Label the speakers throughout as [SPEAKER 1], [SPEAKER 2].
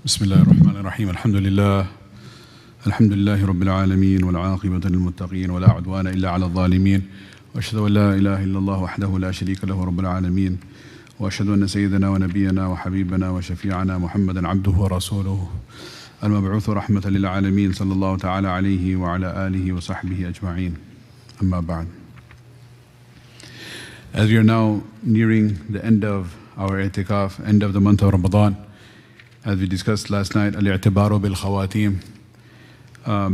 [SPEAKER 1] Bismillah ar-Rahman ar-Rahim. Alhamdulillah. Alhamdulillahi Rabbil Alameen. Wal-aqibatu lil-muttaqeen. Wa la udwana illa ala al-zalimin. Wa ashhadu an la ilaha illallah wahdahu la sharika lahu Rabbil Alameen. Wa ashhadu anna sayyidana wa nabiyyana wa habibana wa shafi'ana Muhammadan abduhu wa rasuluhu. Al-mab'uthu rahmatan lil-alameen. Sallallahu ta'ala alayhi wa ala alihi wa sahbihi ajma'een. Amma ba'd. As we are now nearing the end of our i'tikaf, end of the month of Ramadan, as we discussed last night, al-i'tibaru bil-khawatim.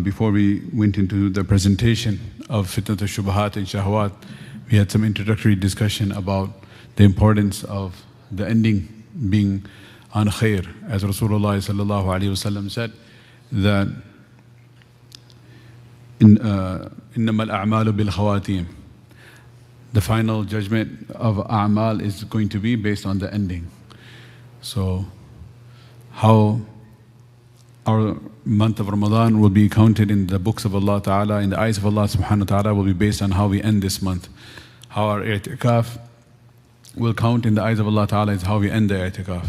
[SPEAKER 1] Before we went into the presentation of fitnat al-shubahat and shahwat, we had some introductory discussion about the importance of the ending being on khair. As Rasulullah sallallahu alayhi wasallam said that إِنَّمَا الْأَعْمَالُ بِالْخَوَاتِيمِ. The final judgment of a'mal is going to be based on the ending. So how our month of Ramadan will be counted in the books of Allah Ta'ala, in the eyes of Allah Subhanahu wa Ta'ala, will be based on how we end this month. How our i'tikaf will count in the eyes of Allah Ta'ala is how we end the i'tikaf.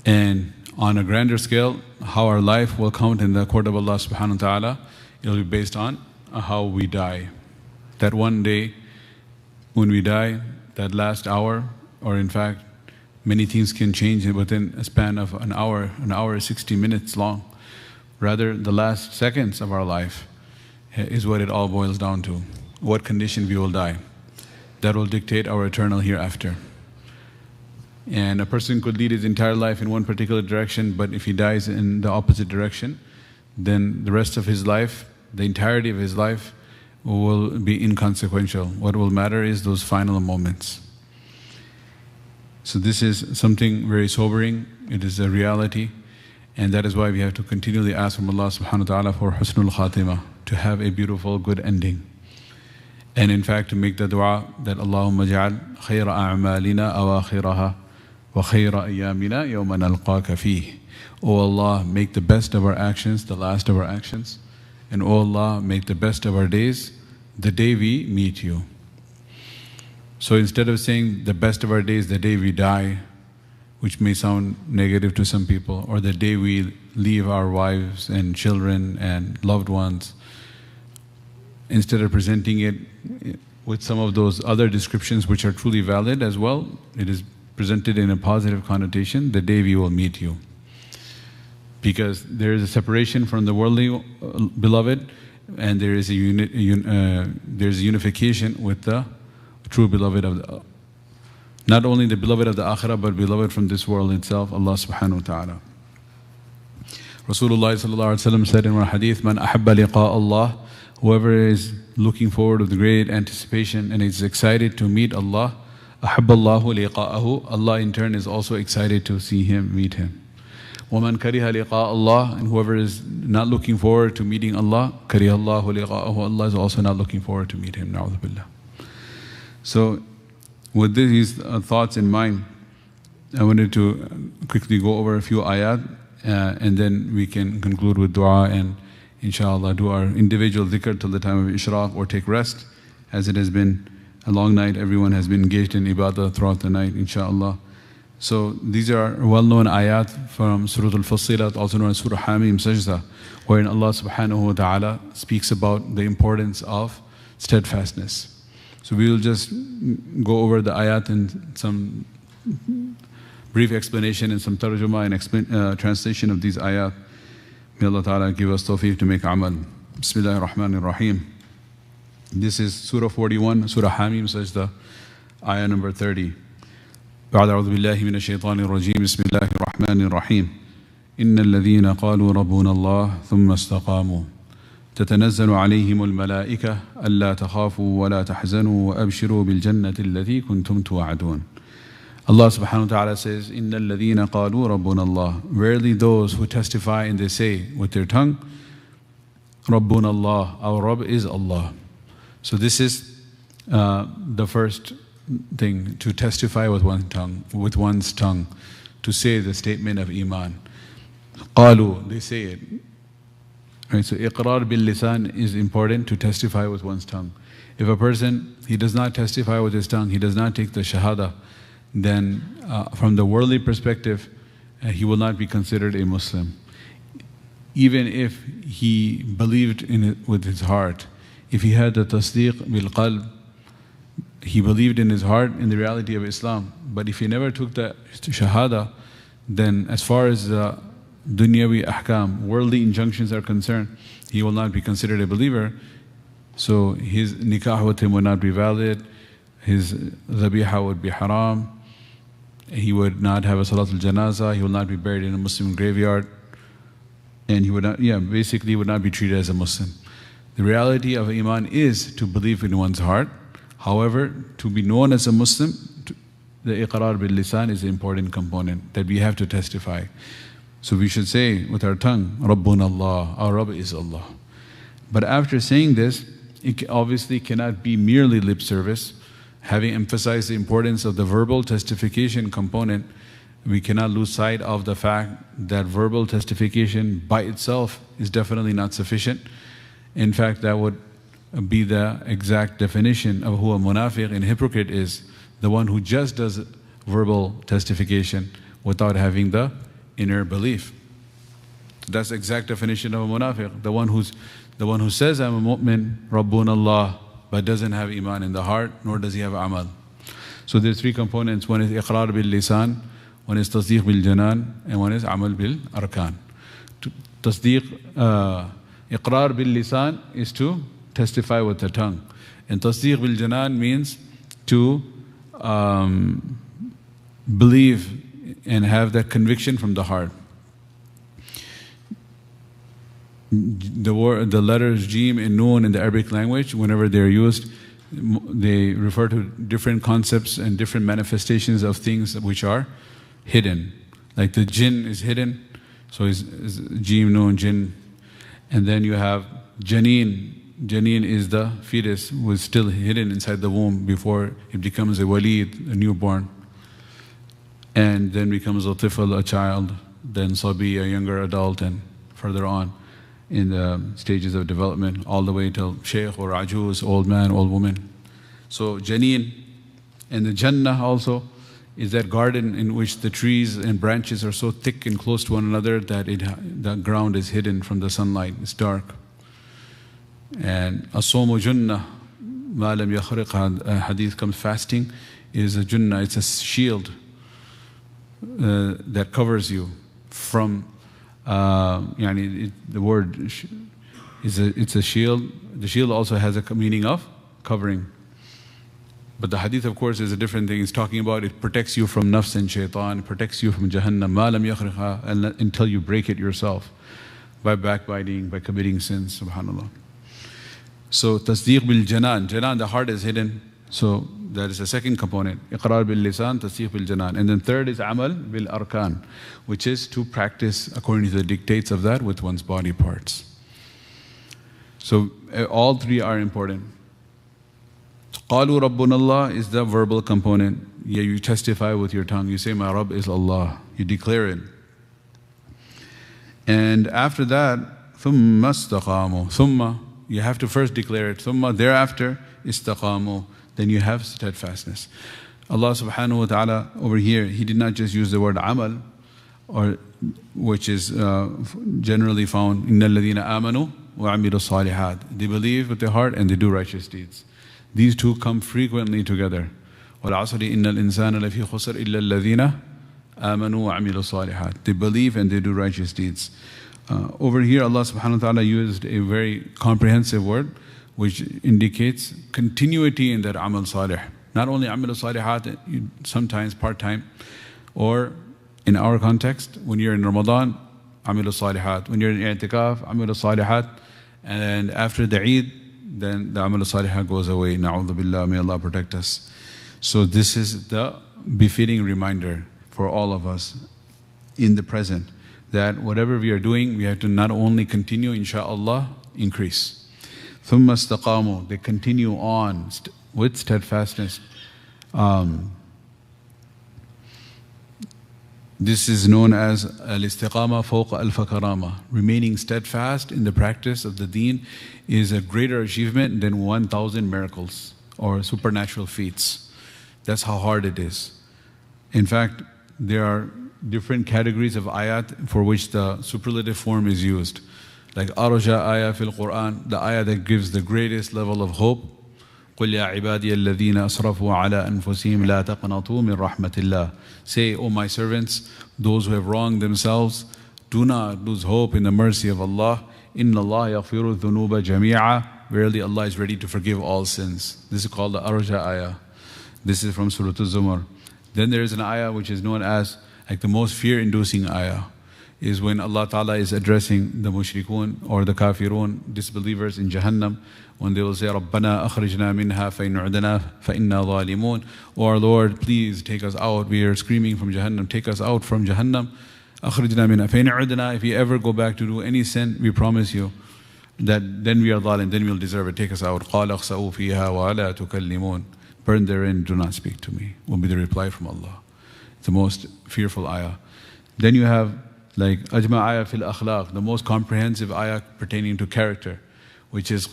[SPEAKER 1] And on a grander scale, how our life will count in the court of Allah Subhanahu wa Ta'ala, it will be based on how we die. That one day when we die, that last hour, or in fact many things can change within a span of an hour is 60 minutes long. Rather, the last seconds of our life is what it all boils down to. What condition we will die. That will dictate our eternal hereafter. And a person could lead his entire life in one particular direction, but if he dies in the opposite direction, then the rest of his life, the entirety of his life, will be inconsequential. What will matter is those final moments. So this is something very sobering. It is a reality, and that is why we have to continually ask from Allah subhanahu wa ta'ala for husnul khatimah, to have a beautiful, good ending. And in fact to make the dua that Allahumma ja'al khayra a'malina awakhiraha wa khayra ayyamina yawma nalqaka fih. O Allah, make the best of our actions the last of our actions, and O Allah, make the best of our days the day we meet you. So instead of saying the best of our days the day we die, which may sound negative to some people, or the day we leave our wives and children and loved ones, instead of presenting it with some of those other descriptions which are truly valid as well, it is presented in a positive connotation, the day we will meet you. Because there is a separation from the worldly beloved, and there is a unification with the true beloved of the, not only the beloved of the akhirah, but beloved from this world itself, Allah subhanahu wa ta'ala. Rasulullah sallallahu alayhi wa sallam said in one hadith, "Man ahabba liqa Allah," whoever is looking forward with great anticipation and is excited to meet Allah, ahabba Allahu liqa'ahu, Allah in turn is also excited to see him, meet him. وَمَنْ كَرِهَ لِقَاءَ اللَّهِ, and whoever is not looking forward to meeting Allah, كَرِهَ اللَّهُ لِقَاءَهُ, Allah is also not looking forward to meet him, na'udhu billah. So with these thoughts in mind, I wanted to quickly go over a few ayat, and then we can conclude with dua and inshallah do our individual dhikr till the time of ishraq, or take rest, as it has been a long night. Everyone has been engaged in ibadah throughout the night, inshallah. So these are well-known ayat from Surah Al-Fussilat, also known as Surah Hamim Sajda, wherein Allah subhanahu wa ta'ala speaks about the importance of steadfastness. So we will just go over the ayat and some brief explanation and some tarjuma and translation of these ayat. May Allah ta'ala give us tawfiq to make amal. Bismillahir Rahmanir Rahim. This is Surah 41, Surah Hamim Sajda, ayah number 30. بعد أعوذ بالله من الشيطان الرجيم بسم الله الرحمن الرحيم إن الذين قالوا ربنا الله ثم استقاموا تتنزل عليهم الملائكة ألا تخافوا ولا تحزنوا وأبشروا بالجنة التي كنتم توعدون. Allah subhanahu wa ta'ala says, إن الذين قالوا ربنا الله, verily those who testify and they say with their tongue, ربنا الله, our Rabb is Allah. So this is the first thing, to testify with one's tongue, to say the statement of Iman. Qalu, they say it. Right, so iqrar bil lisan is important, to testify with one's tongue. If a person, he does not testify with his tongue, he does not take the shahada, then from the worldly perspective, he will not be considered a Muslim. Even if he believed in it with his heart, if he had the tasdeeq bil qalb, he believed in his heart in the reality of Islam. But if he never took the shahada, then as far as the dunyawi ahkam, worldly injunctions are concerned, he will not be considered a believer. So his nikah with him would not be valid, his dhabiha would be haram, he would not have a salatul janazah, he will not be buried in a Muslim graveyard, and he would not, basically would not be treated as a Muslim. The reality of Iman is to believe in one's heart. However, to be known as a Muslim, the iqrar bil lisan is an important component that we have to testify. So we should say with our tongue, Rabbuna Allah, our Rabb is Allah. But after saying this, it obviously cannot be merely lip service. Having emphasized the importance of the verbal testification component, we cannot lose sight of the fact that verbal testification by itself is definitely not sufficient. In fact, that would be the exact definition of who a munafiq and hypocrite is, the one who just does verbal testification without having the inner belief. That's the exact definition of a munafiq, the one who says, I'm a mu'min, Rabbuna Allah, but doesn't have Iman in the heart, nor does he have amal. So there's three components. One is iqrar bil lisan, one is tasdeeq bil janan, and one is amal bil arkan. Tasdeeq, iqrar bil lisan is to testify with the tongue, and tasdeeq bil janan means to believe and have that conviction from the heart. The letters Jim and Noon in the Arabic language, whenever they're used, they refer to different concepts and different manifestations of things which are hidden. Like the jinn is hidden, so is Jim, Noon, jinn. And then you have Janeen. Janeen is the fetus who is still hidden inside the womb before it becomes a walid, a newborn. And then becomes a tifl, a child, then sabi, a younger adult, and further on in the stages of development, all the way till shaykh or ajuz, old man, old woman. So janeen, and the Jannah also is that garden in which the trees and branches are so thick and close to one another that the ground is hidden from the sunlight, it's dark. And as-sawmu junnah, ma lam yakhriq, hadith comes, fasting is a junnah, it's a shield that covers you from the word it's a shield. The shield also has a meaning of covering. But the hadith, of course, is a different thing. It's talking about it protects you from nafs and shaitan, it protects you from jahannam, ma lam yakhriqa, until you break it yourself by backbiting, by committing sins, subhanallah. So tasdeeq bil janan, the heart is hidden. So that is the second component. Iqrar bil lisan, tasdeeq bil janan. And then third is amal bil arkan, which is to practice according to the dictates of that with one's body parts. So all three are important. Qalu Rabbuna Allah is the verbal component. Yeah, you testify with your tongue. You say, my Rabb is Allah. You declare it. And after that, thumma istaqamu. Thumma, you have to first declare it. Thumma, thereafter, istaqamu. Then you have steadfastness. Allah subhanahu wa ta'ala over here, He did not just use the word amal, or which is generally found, إِنَّ الَّذِينَ آمَنُوا وَعَمِلُوا الصَّالِحَاتِ. They believe with their heart and they do righteous deeds. These two come frequently together. وَالْعَصْرِ إِنَّ الْإِنسَانَ لَفِي خُسْرٍ إِلَّا الَّذِينَ آمَنُوا وَعَمِلُوا الصَّالِحَاتِ. They believe and they do righteous deeds. Over here Allah subhanahu wa ta'ala used a very comprehensive word which indicates continuity in that amal salih. Not only amal salihat, sometimes part-time, or in our context, when you're in Ramadan, amal salihat. When you're in i'tikaf, amal salihat. And after the Eid, then the amal salihat goes away. Na'udhu billah, may Allah protect us. So this is the befitting reminder for all of us in the present, that whatever we are doing, we have to not only continue, insha'Allah, increase. ثُمَّ اسْتَقَامُوا, they continue on with steadfastness. This is known as al-istiqama fawqa al-fakarama. Remaining steadfast in the practice of the deen is a greater achievement than 1,000 miracles or supernatural feats. That's how hard it is. In fact, there are different categories of ayat for which the superlative form is used. Like Arja ayah fil Quran, the ayah that gives the greatest level of hope. قُلْ يَا عِبَادِيَ الَّذِينَ أَسْرَفُوا عَلَىٰ أَنفُسِهِمْ لَا تَقْنَطُوا مِنْ رَحْمَةِ اللَّهِ. Say, O my servants, those who have wronged themselves, do not lose hope in the mercy of Allah. إِنَّ اللَّهَ يَغْفِرُ الذُّنُوبَ جَمِيعًا. Verily Allah is ready to forgive all sins. This is called the Arja ayah. This is from Surah Al-Zumar. Then there is an ayah which is known as like the most fear-inducing ayah, is when Allah Ta'ala is addressing the mushrikun or the kafirun, disbelievers in Jahannam, when they will say, رَبَّنَا أَخْرِجْنَا مِنْهَا فَإِنْ عُدْنَا فَإِنَّا ظَالِمُونَ. O our Lord, please take us out. We are screaming from Jahannam. Take us out from Jahannam. أَخْرِجْنَا مِنْهَا فَإِنْ عُدْنَا. If you ever go back to do any sin, we promise you that then we are zalim, then we'll deserve it. Take us out. قَالَ اخْسَئُوا فِيهَا وَلَا تُكَلِّمُونَ. Burn therein, do not speak to me, will be the reply from Allah. It's the most fearful ayah. Then you have like Ajma ayah fil akhlaq, the most comprehensive ayah pertaining to character, which is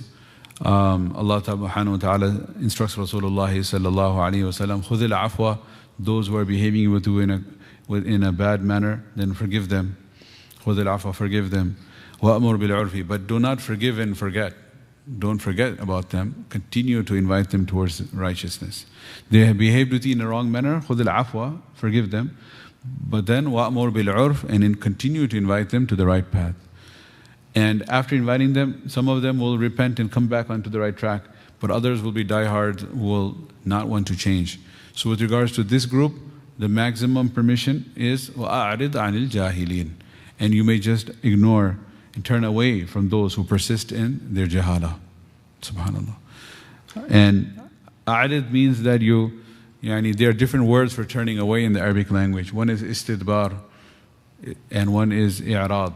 [SPEAKER 1] Allah subhanahu wa ta'ala instructs Rasulullah sallallahu alayhi wa sallam, khudhil afwa, those who are behaving with you in a bad manner, then forgive them. Khudhil afwa, forgive them. Wa'amur bil urfi, but do not forgive and forget. Don't forget about them. Continue to invite them towards righteousness. They have behaved with you in a wrong manner, khudhil afwa, forgive them. But then wa'amur bil urf, and continue to invite them to the right path. And after inviting them, some of them will repent and come back onto the right track, but others will be diehards who will not want to change. So with regards to this group, the maximum permission is وَأَعْرِضْ عَنِ الْجَاهِلِينَ. And you may just ignore and turn away from those who persist in their jahala. Subhanallah. And a'rid means that there are different words for turning away in the Arabic language. One is istidbar and one is i'rad.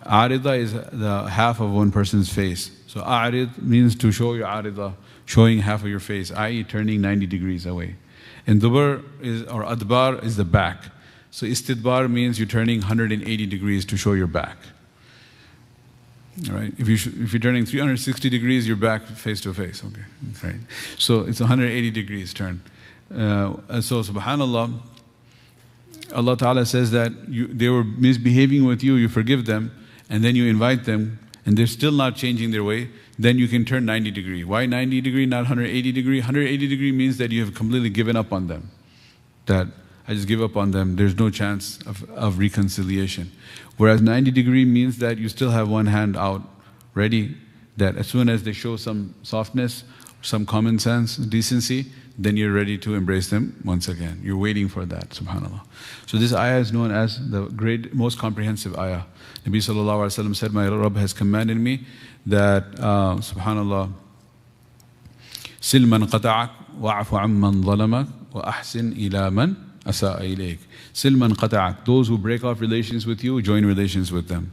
[SPEAKER 1] Arida is the half of one person's face. So a'rid means to show your arida, showing half of your face, i.e. turning 90 degrees away. And dubar or adbar is the back. So istidbar means you're turning 180 degrees to show your back. All right. If you're turning 360 degrees, you're back face to face. Okay. Right. So it's 180 degrees turn. So subhanallah, Allah Ta'ala says that they were misbehaving with you, you forgive them, and then you invite them, and they're still not changing their way, then you can turn 90 degree. Why 90 degree, not 180 degree? 180 degree means that you have completely given up on them. That I just give up on them, there's no chance of reconciliation. Whereas 90 degree means that you still have one hand out, ready, that as soon as they show some softness, some common sense, decency, then you're ready to embrace them once again. You're waiting for that, subhanAllah. So this ayah is known as the most comprehensive ayah. Nabi sallallahu alayhi wa sallam said, my Rabb has commanded me that, subhanAllah, sil man qata'ak wa'afu amman zalamak wa ahsin ila man asa'a ilayk. Sil man qata'ak, those who break off relations with you, join relations with them.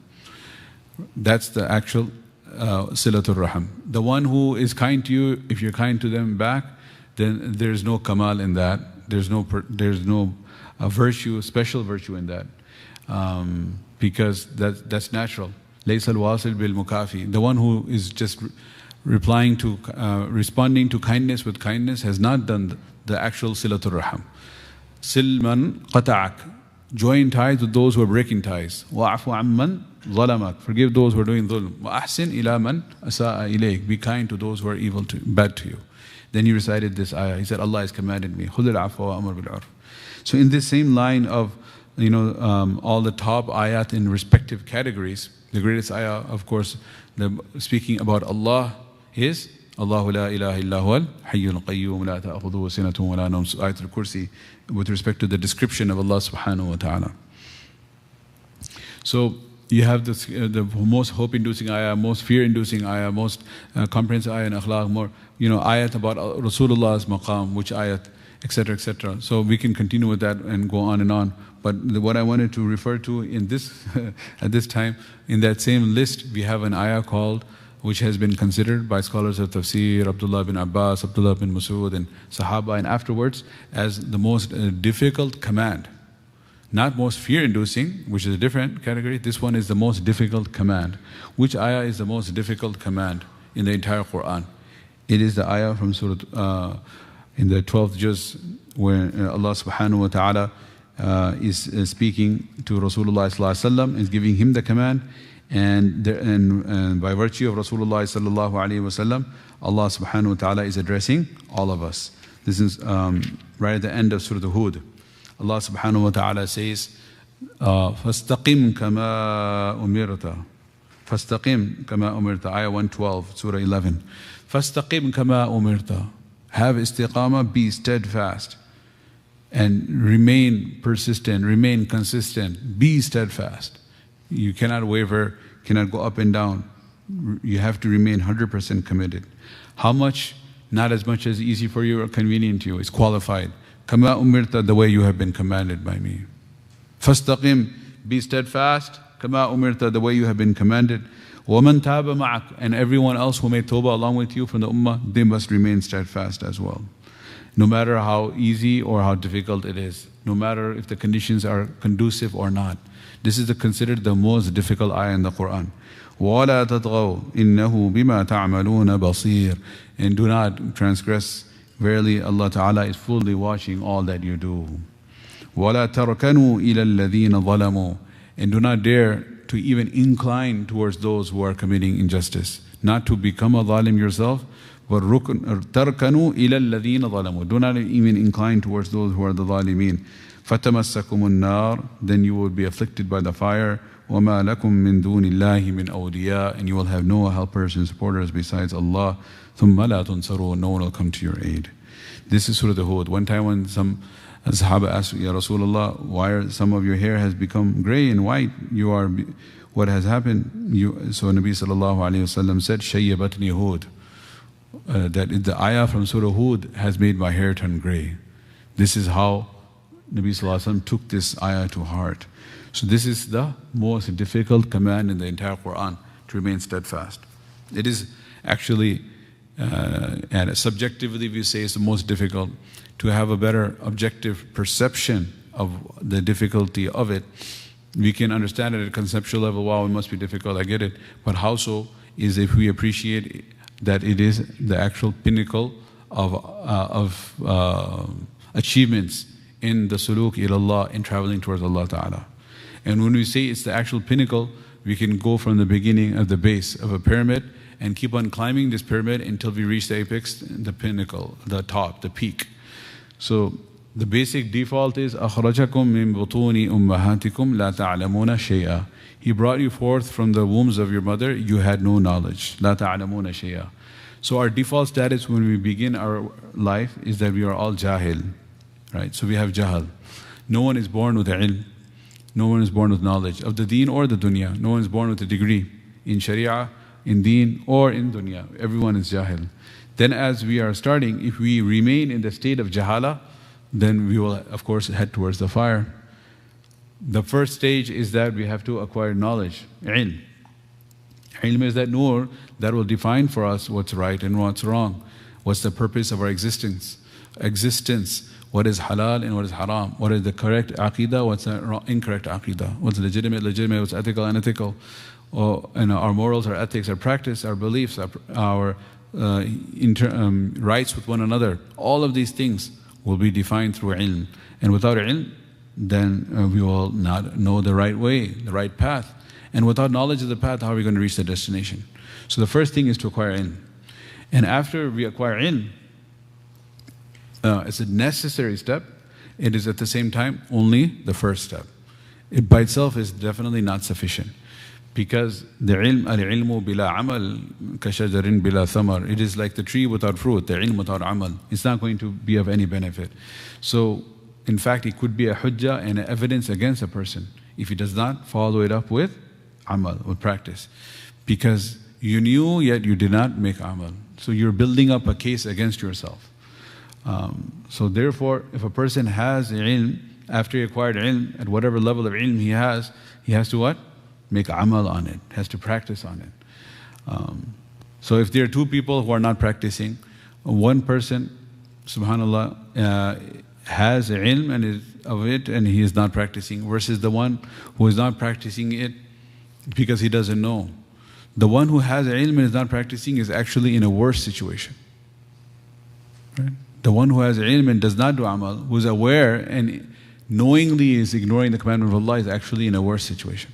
[SPEAKER 1] That's the actual silatul rahim. The one who is kind to you, if you're kind to them back, then there's no kamal in that. There's no virtue, special virtue in that, because that's natural. Laysa al-wasil bil mukafi. The one who is just responding to kindness with kindness has not done the actual silatul rahim. Sil man qata'ak, join ties with those who are breaking ties. Wa'afu amman zalamak, forgive those who are doing dhulm. Wa ahsin ila man asa'a ilayk, be kind to those who are bad to you. Then he recited this ayah. He said, Allah has commanded me, khudhil afwa wa amr bil urf. So in this same line of all the top ayat in respective categories, the greatest ayah, of course, speaking about Allah is Allahu la ilaha illa huwal hayyul qayyum la ta'khudhuhu sinatun wa la nawm, Ayatul Kursi, with respect to the description of Allah subhanahu wa ta'ala. So you have this, the most hope-inducing ayah, most fear-inducing ayah, most comprehensive ayah in akhlaq, more ayat about Rasulullah's maqam, which ayat, etc., etc. So we can continue with that and go on and on. But what I wanted to refer to in this at this time, in that same list, we have an ayah called, which has been considered by scholars of tafsir, Abdullah bin Abbas, Abdullah bin Masud, and Sahaba, and afterwards, as the most difficult command. Not most fear-inducing, which is a different category. This one is the most difficult command. Which ayah is the most difficult command in the entire Quran? It is the ayah from Surah, in the 12th juz, where Allah subhanahu wa ta'ala is speaking to Rasulullah sallallahu alaihi wasallam, is giving him the command, and by virtue of Rasulullah sallallahu alaihi wasallam, Allah subhanahu wa ta'ala is addressing all of us. This is right at the end of Surah Hud. Allah subhanahu wa ta'ala says, فَاسْتَقِمْ كَمَا أُمِرْتَ فَاسْتَقِمْ كَمَا أُمِرْتَ Ayah 112, Surah 11. فَاسْتَقِمْ كَمَا أُمِرْتَ Have istiqamah, be steadfast, and remain persistent, remain consistent, be steadfast. You cannot waver, cannot go up and down. You have to remain 100% committed. How much? Not as much as easy for you or convenient to you. It's qualified. Kama umirta, the way you have been commanded by me. Fastaqim, be steadfast. Kama umirta, the way you have been commanded. وَمَنْ تَابَ مَعَكَ And everyone else who made tawbah along with you from the ummah, they must remain steadfast as well. No matter how easy or how difficult it is. No matter if the conditions are conducive or not. This is considered the most difficult ayah in the Quran. وَلَا تَطْغَوْا إِنَّهُ بِمَا تَعْمَلُونَ بَصِيرٌ And do not transgress. Verily Allah Ta'ala is fully watching all that you do. وَلَا تَرْكَنُوا إِلَى الَّذِينَ ظَلَمُوا And do not dare to even incline towards those who are committing injustice. Not to become a zalim yourself, but تَرْكَنُوا إِلَى الَّذِينَ ظَلَمُوا Do not even incline towards those who are the zalimeen. فَتَمَسَّكُمُ النَّارِ Then you will be afflicted by the fire. وَمَا لَكُم مِّن دُونِ اللَّهِ مِنْ أَوْلِيَاءَ And you will have no helpers and supporters besides Allah. ثُمَّ لَا تُنصَرُونَ No one will come to your aid. This is Surah Hud. One time when some Sahaba asked, Ya Rasulullah, why are some of your hair has become gray and white? What has happened? So Nabi sallallahu alayhi wasallam said, شَيَّبَتْنِي Hud That the ayah from Surah Hud has made my hair turn gray. This is how Nabi sallallahu alayhi wasallam took this ayah to heart. So this is the most difficult command in the entire Quran, to remain steadfast. It is actually, and subjectively we say it's the most difficult. To have a better objective perception of the difficulty of it, we can understand it at a conceptual level, wow, it must be difficult, I get it. But how so is if we appreciate that it is the actual pinnacle of achievements in the suluk ilallah, in traveling towards Allah Ta'ala. And when we say it's the actual pinnacle, we can go from the beginning of the base of a pyramid and keep on climbing this pyramid until we reach the apex, the pinnacle, the top, the peak. So the basic default is أَخْرَجَكُم مِّن بُطُونِ أُمَّهَاتِكُمْ لَا تَعْلَمُونَ شَيْئًا He brought you forth from the wombs of your mother, you had no knowledge. لَا تَعْلَمُونَ شَيْئًا So our default status when we begin our life is that we are all jahil. Right? So we have jahal. No one is born with ilm. No one is born with knowledge of the deen or the dunya. No one is born with a degree in sharia, in deen or in dunya. Everyone is jahil. Then as we are starting, if we remain in the state of jahala, then we will of course head towards the fire. The first stage is that we have to acquire knowledge, ilm. Ilm is that nur that will define for us what's right and what's wrong. What's the purpose of our existence. What is halal and what is haram. What is the correct aqidah, what's the incorrect aqidah. What's legitimate, what's ethical, unethical. And our morals, our ethics, our practice, our beliefs, our rights with one another. All of these things will be defined through ilm. And without ilm, then we will not know the right way, the right path. And without knowledge of the path, how are we going to reach the destination? So the first thing is to acquire ilm. And after we acquire ilm, it's a necessary step. It is at the same time only the first step. It by itself is definitely not sufficient. Because the ilm, al-ilmu bila amal, kashajarin bila thamar. It is like the tree without fruit, the ilm without amal. It's not going to be of any benefit. So, in fact, it could be a hujjah and an evidence against a person if he does not follow it up with amal, with practice. Because you knew, yet you did not make amal. So you're building up a case against yourself. So therefore, if a person has ilm, after he acquired ilm, at whatever level of ilm he has to what? Make amal on it, has to practice on it. So if there are two people who are not practicing, one person, subhanAllah, has ilm and is of it and he is not practicing, versus the one who is not practicing it because he doesn't know. The one who has ilm and is not practicing is actually in a worse situation. Right? The one who has ilm and does not do amal, who is aware and knowingly is ignoring the commandment of Allah is actually in a worse situation.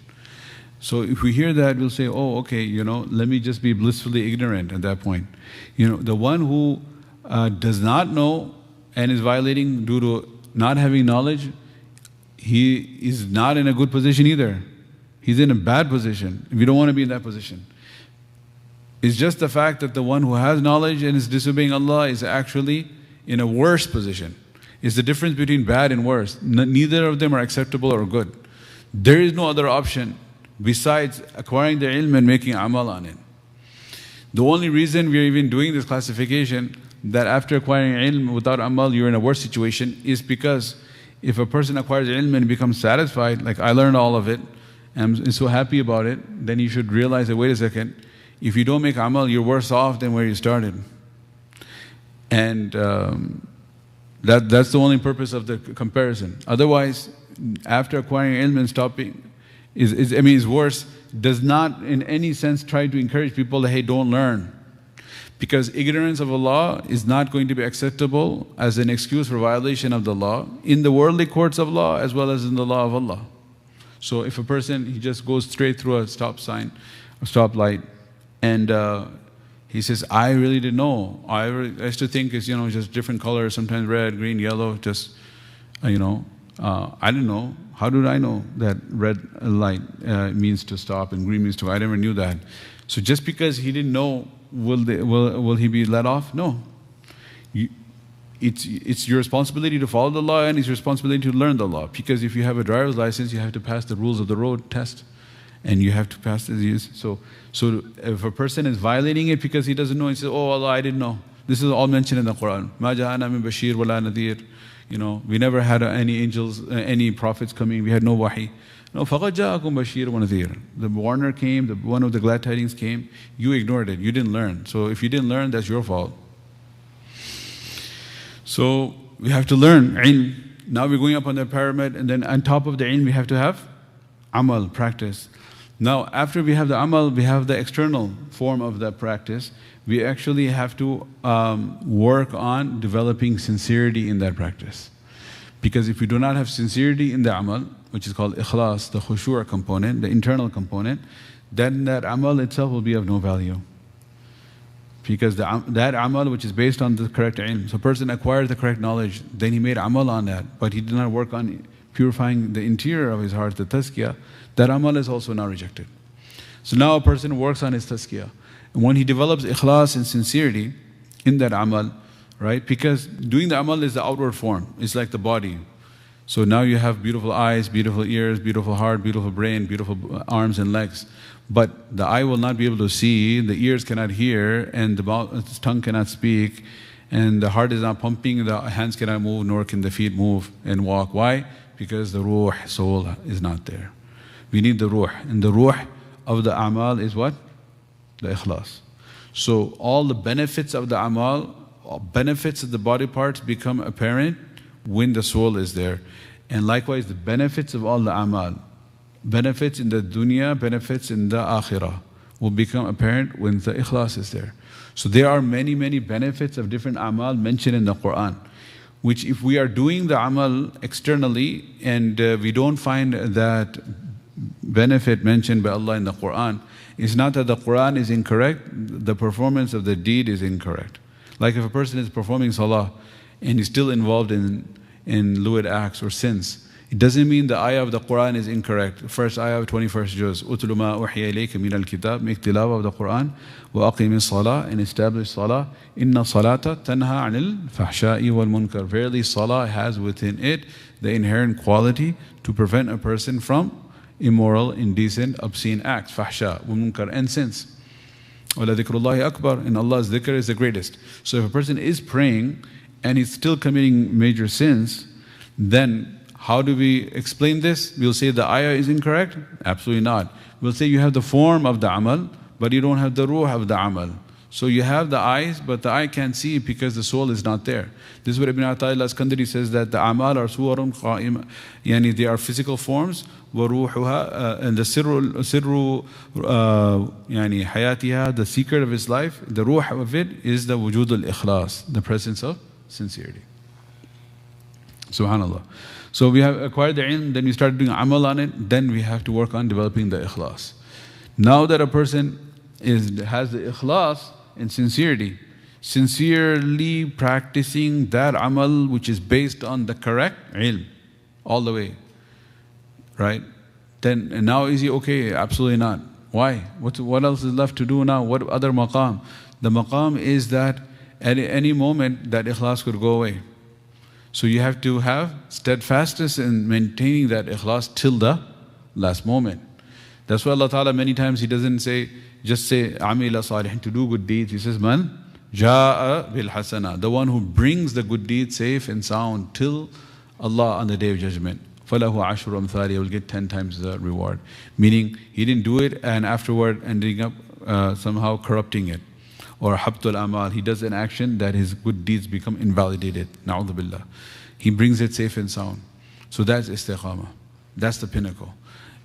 [SPEAKER 1] So if we hear that, we'll say, oh, okay, let me just be blissfully ignorant at that point. The one who does not know and is violating due to not having knowledge, he is not in a good position either. He's in a bad position. We don't want to be in that position. It's just the fact that the one who has knowledge and is disobeying Allah is actually in a worse position. It's the difference between bad and worse. Neither of them are acceptable or good. There is no other option besides acquiring the ilm and making amal on it. The only reason we are even doing this classification that after acquiring ilm without amal you're in a worse situation is because if a person acquires ilm and becomes satisfied, like I learned all of it and I'm so happy about it, then you should realize that, wait a second, if you don't make amal you're worse off than where you started. And that's the only purpose of the comparison. Otherwise, after acquiring ilm and stopping is worse, does not in any sense try to encourage people that, hey, don't learn. Because ignorance of Allah is not going to be acceptable as an excuse for violation of the law in the worldly courts of law as well as in the law of Allah. So if a person, he just goes straight through a stop sign, a stop light, and he says, I really didn't know. I used to think it's, just different colors, sometimes red, green, yellow, just, I didn't know. How did I know that red light means to stop and green means to? I never knew that. So just because he didn't know, will he be let off? No. It's your responsibility to follow the law and it's your responsibility to learn the law. Because if you have a driver's license, you have to pass the rules of the road test. And you have to pass these. So if a person is violating it because he doesn't know, he says, oh Allah, I didn't know. This is all mentioned in the Quran. مَا جَاءَنَا مِن بَشِيرٍ وَلَا نَذِيرٍ. We never had any angels, any prophets coming. We had no wahi. No, فَقَدْ جَاءَكُمْ بَشِيرٌ وَنَذِيرٌ. The warner came, one of the glad tidings came. You ignored it. You didn't learn. So if you didn't learn, that's your fault. So we have to learn ilm. Now we're going up on the pyramid, and then on top of the ilm we have to have amal, practice. Now after we have the amal, we have the external form of that practice. We actually have to work on developing sincerity in that practice. Because if we do not have sincerity in the amal, which is called ikhlas, the khushu' component, the internal component, then that amal itself will be of no value. Because that amal which is based on the correct ilm, so a person acquires the correct knowledge, then he made amal on that, but he did not work on purifying the interior of his heart, the tazkiyah, that amal is also now rejected. So now a person works on his tazkiyah. And when he develops ikhlas and sincerity in that amal, right? Because doing the amal is the outward form, it's like the body. So now you have beautiful eyes, beautiful ears, beautiful heart, beautiful brain, beautiful arms and legs. But the eye will not be able to see, the ears cannot hear, and the tongue cannot speak, and the heart is not pumping, the hands cannot move, nor can the feet move and walk. Why? Because the ruh, soul, is not there. We need the ruh. And the ruh of the amal is what? The ikhlas. So all the benefits of the amal, benefits of the body parts become apparent when the soul is there. And likewise the benefits of all the amal, benefits in the dunya, benefits in the akhirah will become apparent when the ikhlas is there. So there are many, many benefits of different amal mentioned in the Quran, which if we are doing the amal externally and we don't find that benefit mentioned by Allah in the Quran, it's not that the Quran is incorrect, the performance of the deed is incorrect. Like if a person is performing salah and is still involved in lewd acts or sins, it doesn't mean the ayah of the Quran is incorrect. First ayah of 21st juz, أُتْلُ مَا أُوحِيَ إِلَيْكَ مِنَ الْكِتَابِ, make tilawah of the Quran, وَأَقِيمِ الصَّلَاةِ, and establish salah, إِنَّ الصَّلَاةَ تَنْهَى عَنِ الْفَحْشَاءِ وَالْمُنْكَرِ. Verily salah has within it the inherent quality to prevent a person from immoral, indecent, obscene acts, fahsha, munkar, and sins. وَلَذِكْرُ اللَّهِ أَكْبَرُ, and Allah's dhikr is the greatest. So if a person is praying and he's still committing major sins, then how do we explain this? We'll say the ayah is incorrect? Absolutely not. We'll say you have the form of the amal, but you don't have the ruh of the amal. So you have the eyes, but the eye can't see because the soul is not there. This is what Ibn Ata'illah Skandari says, that the amal are suwarun qa'ima, yani they are physical forms, wa ruhuha, and the sirru yani hayatiha, the secret of his life, the ruh of it is the wujud al-ikhlas, the presence of sincerity. Subhanallah. So we have acquired the ilm, then we start doing amal on it, then we have to work on developing the ikhlas. Now that a person has the ikhlas and sincerity, sincerely practicing that amal which is based on the correct ilm, all the way, right? Then and now is he okay? Absolutely not. Why? What else is left to do now? What other maqam? The maqam is that at any moment that ikhlas could go away. So you have to have steadfastness in maintaining that ikhlas till the last moment. That's why Allah Ta'ala many times He doesn't say, just say, amila salihin, to do good deeds. He says, man ja'a bil hasana, the one who brings the good deeds safe and sound till Allah on the Day of Judgment. فَلَهُ عَشْرُ أَمْثَالِهِ, will get 10 times the reward. Meaning, he didn't do it and afterward ending up somehow corrupting it. Or habtul amal, he does an action that his good deeds become invalidated. Na'udhu billah. He brings it safe and sound. So that's istiqamah. That's the pinnacle.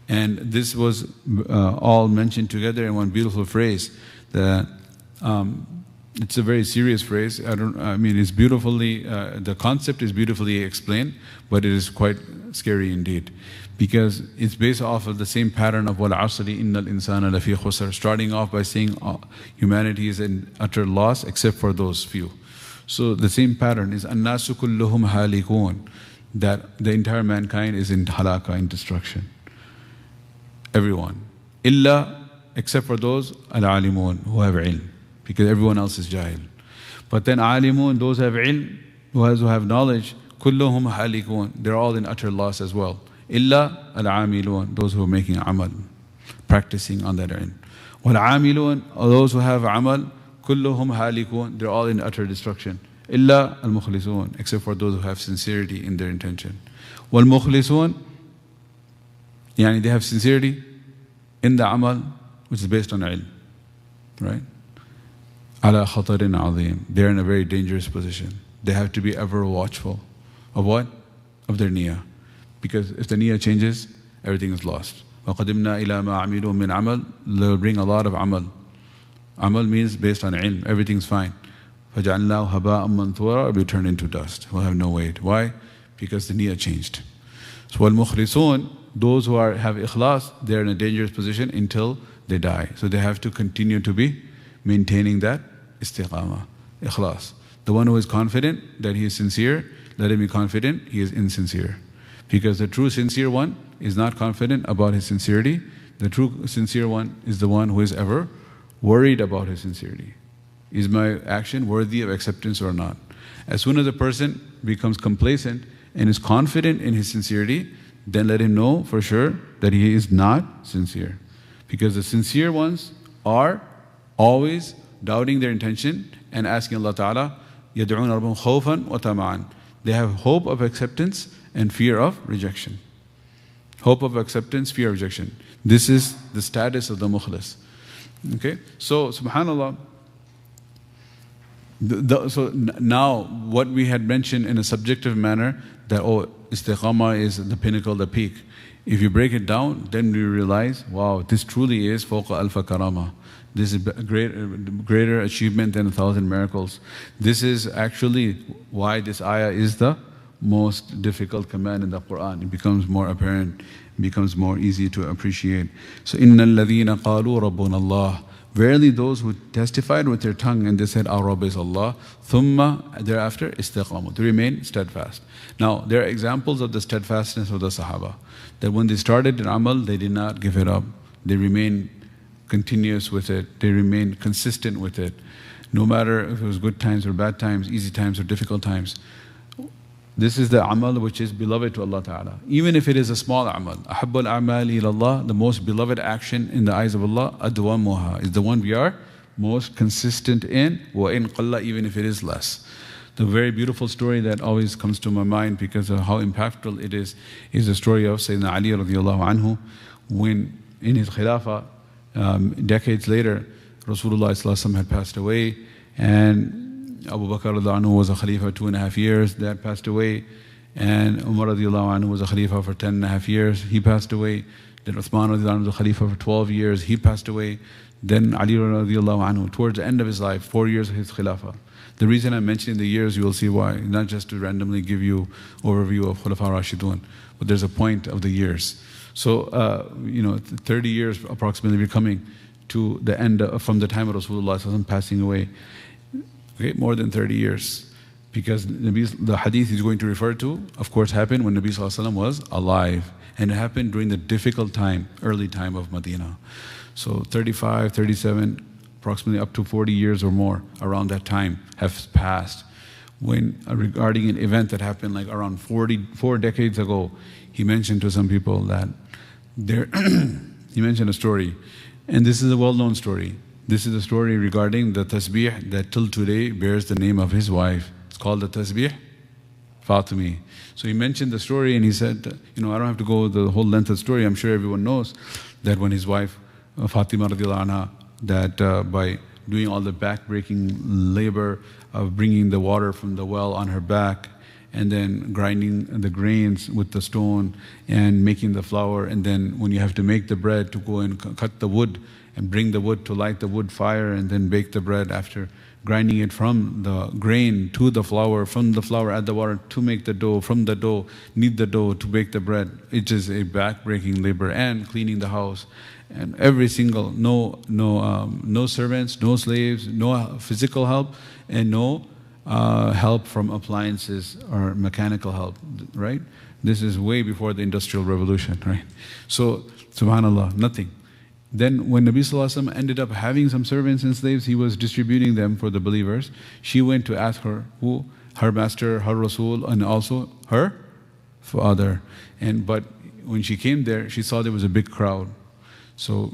[SPEAKER 1] And this was all mentioned together in one beautiful phrase. That it's a very serious phrase. It's beautifully, the concept is beautifully explained, but it is quite scary indeed. Because it's based off of the same pattern of wal asri innal insana lafi khusr, starting off by saying humanity is in utter loss except for those few. So the same pattern is annasu kulluhum halikun, that the entire mankind is in halaka, in destruction. Everyone. Illa, except for those al-alimun, who have ilm, because everyone else is jahil. But then alimun, those who have ilm, who have knowledge, kulluhum halikun, they're all in utter loss as well. Illa al-amilun, those who are making amal, practicing on that ilm. Wal-amilun, those who have amal, kulluhum halikun, they're all in utter destruction. Illa al-mukhlisun, except for those who have sincerity in their intention. Wal-mukhlisun, yani they have sincerity in the amal, which is based on ilm, right? Ala khatarin azim, they're in a very dangerous position. They have to be ever watchful of what? Of their niyyah. Because if the niyyah changes, everything is lost. وَقَدِمْنَا إِلَى مَا عَمِلُوا مِنْ عَمَلٍ, they'll bring a lot of amal. Amal means based on ilm, everything's fine. فَجَعَلْنَاهُ هَبَاءً مَنْثُورًا, will be turned into dust, will have no weight. Why? Because the niyyah changed. So وَالْمُخْلِصُونَ, those who have ikhlas, they're in a dangerous position until they die. So they have to continue to be maintaining that istiqamah, ikhlas. The one who is confident that he is sincere, let him be confident he is insincere. Because the true sincere one is not confident about his sincerity. The true sincere one is the one who is ever worried about his sincerity. Is my action worthy of acceptance or not? As soon as a person becomes complacent and is confident in his sincerity, then let him know for sure that he is not sincere. Because the sincere ones are always doubting their intention and asking Allah Ta'ala, يَدْعُونَ رَبَّهُمْ خَوْفًا وَطَمَعًا. They have hope of acceptance and fear of rejection. Hope of acceptance, fear of rejection. This is the status of the mukhlis. Okay? So, subhanAllah, so now what we had mentioned in a subjective manner, that istiqamah is the pinnacle, the peak. If you break it down, then we realize, wow, this truly is fawqa alfa karama. This is a greater achievement than 1,000 miracles. This is actually why this ayah is the most difficult command in the Quran. It becomes more apparent, becomes more easy to appreciate. So, إِنَّ الَّذِينَ قَالُوا رَبُّنَ اللَّهِ, verily those who testified with their tongue and they said, our Rabb is Allah, ثُمَّ, thereafter, istiqamu, to remain steadfast. Now, there are examples of the steadfastness of the Sahaba, that when they started an amal, they did not give it up. They remained continuous with it, they remained consistent with it. No matter if it was good times or bad times, easy times or difficult times. This is the amal which is beloved to Allah Ta'ala. Even if it is a small amal. أَحَبُّ الْأَعْمَالِ إِلَى اللَّهِ, the most beloved action in the eyes of Allah, أَدْوَمُهَا, is the one we are most consistent in, وَإِن قَلَّ, even if it is less. The very beautiful story that always comes to my mind because of how impactful it is the story of Sayyidina Ali radiallahu anhu, when in his khilafah, decades later, Rasulullah had passed away, and Abu Bakr radiallahu anhu was a Khalifa 2.5 years, that passed away, and Umar radiallahu anhu was a Khalifa for 10.5 years, he passed away. Then Uthman radiallahu anhu was the Khalifa for 12 years, he passed away. Then Ali radiallahu anhu, towards the end of his life, 4 years of his Khilafah. The reason I'm mentioning the years, you will see why, not just to randomly give you overview of Khulafa Rashidun, but there's a point of the years. So, 30 years approximately we're coming to the end from the time of Rasulullah passing away. Okay, more than 30 years. Because the hadith he's going to refer to, of course, happened when Nabi Sallallahu Alaihi Wasallam was alive. And it happened during the difficult time, early time of Medina. So 35, 37, approximately up to 40 years or more around that time have passed. When regarding an event that happened like around 4 decades ago, he mentioned to some people that he mentioned a story. And this is a well-known story. This is a story regarding the tasbih that till today bears the name of his wife. It's called the tasbih Fatimi. So he mentioned the story and he said, I don't have to go the whole length of the story. I'm sure everyone knows that when his wife Fatima radiallahu anha, that by doing all the back-breaking labor of bringing the water from the well on her back and then grinding the grains with the stone and making the flour, and then when you have to make the bread, to go and cut the wood and bring the wood to light the wood fire and then bake the bread after grinding it from the grain to the flour, from the flour add the water to make the dough, from the dough knead the dough to bake the bread. It is a back-breaking labor, and cleaning the house and every single, no servants, no slaves, no physical help, and no help from appliances or mechanical help, right? This is way before the Industrial Revolution, right? So, subhanAllah, nothing. Then when Nabi Sallallahu Alaihi Wasallam ended up having some servants and slaves, he was distributing them for the believers. She went to ask her, who? Her master, her Rasul, and also her father. But when she came there, she saw there was a big crowd. So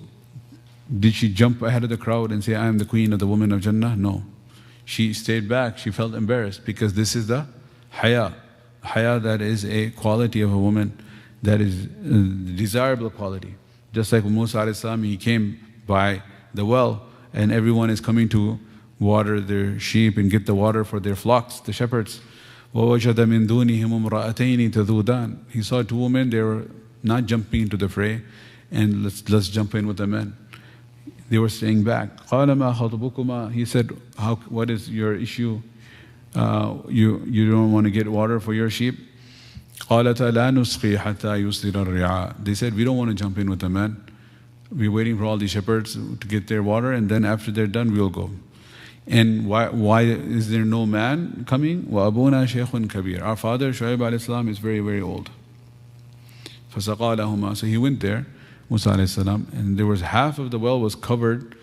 [SPEAKER 1] did she jump ahead of the crowd and say, I am the queen of the women of Jannah? No. She stayed back. She felt embarrassed because this is the haya. Haya, that is a quality of a woman, that is a desirable quality. Just like when Musa alayhi salam, he came by the well and everyone is coming to water their sheep and get the water for their flocks, the shepherds. وَوَجَدَ مِن دُونِهِمُ امْرَأَتَيْنِ تَذُودَانِ. He saw two women, they were not jumping into the fray and let's jump in with the men. They were staying back. قَالَ مَا خَطْبُكُمَا. He said, what is your issue? You don't want to get water for your sheep? قَالَتَا لَا نُسْقِي حَتَّى يُصْدِرَ الرِّعَاء. They said, we don't want to jump in with the men. We're waiting for all the shepherds to get their water, and then after they're done, we'll go. And why is there no man coming? وَأَبُونَا شَيْخٌ كَبِيرٌ. Our father, Shu'aib alayhi salam, is very, very old. فَسَقَى لَهُمَا. So he went there, Musa alayhi salam, and there was half of the well was covered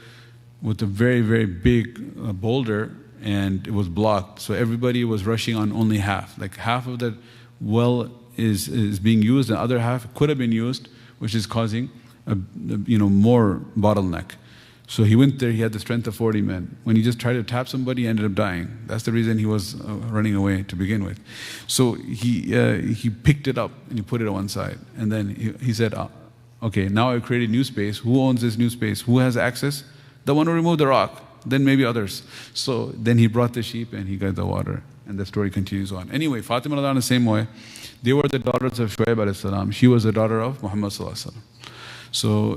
[SPEAKER 1] with a very, very big boulder, and it was blocked. So everybody was rushing on only half. Like half of the well is being used, and the other half could have been used, which is causing more bottleneck. So he went there, he had the strength of 40 men. When he just tried to tap somebody, he ended up dying. That's the reason he was running away to begin with. So he picked it up and he put it on one side. And then he said, okay, now I've created new space. Who owns this new space? Who has access? The one who removed the rock, then maybe others. So then he brought the sheep and he got the water. And the story continues on. Anyway, Fatima in the same way, they were the daughters of Shu'aib alayhi salam. She was the daughter of Muhammad sallallahu alaihi wasallam. So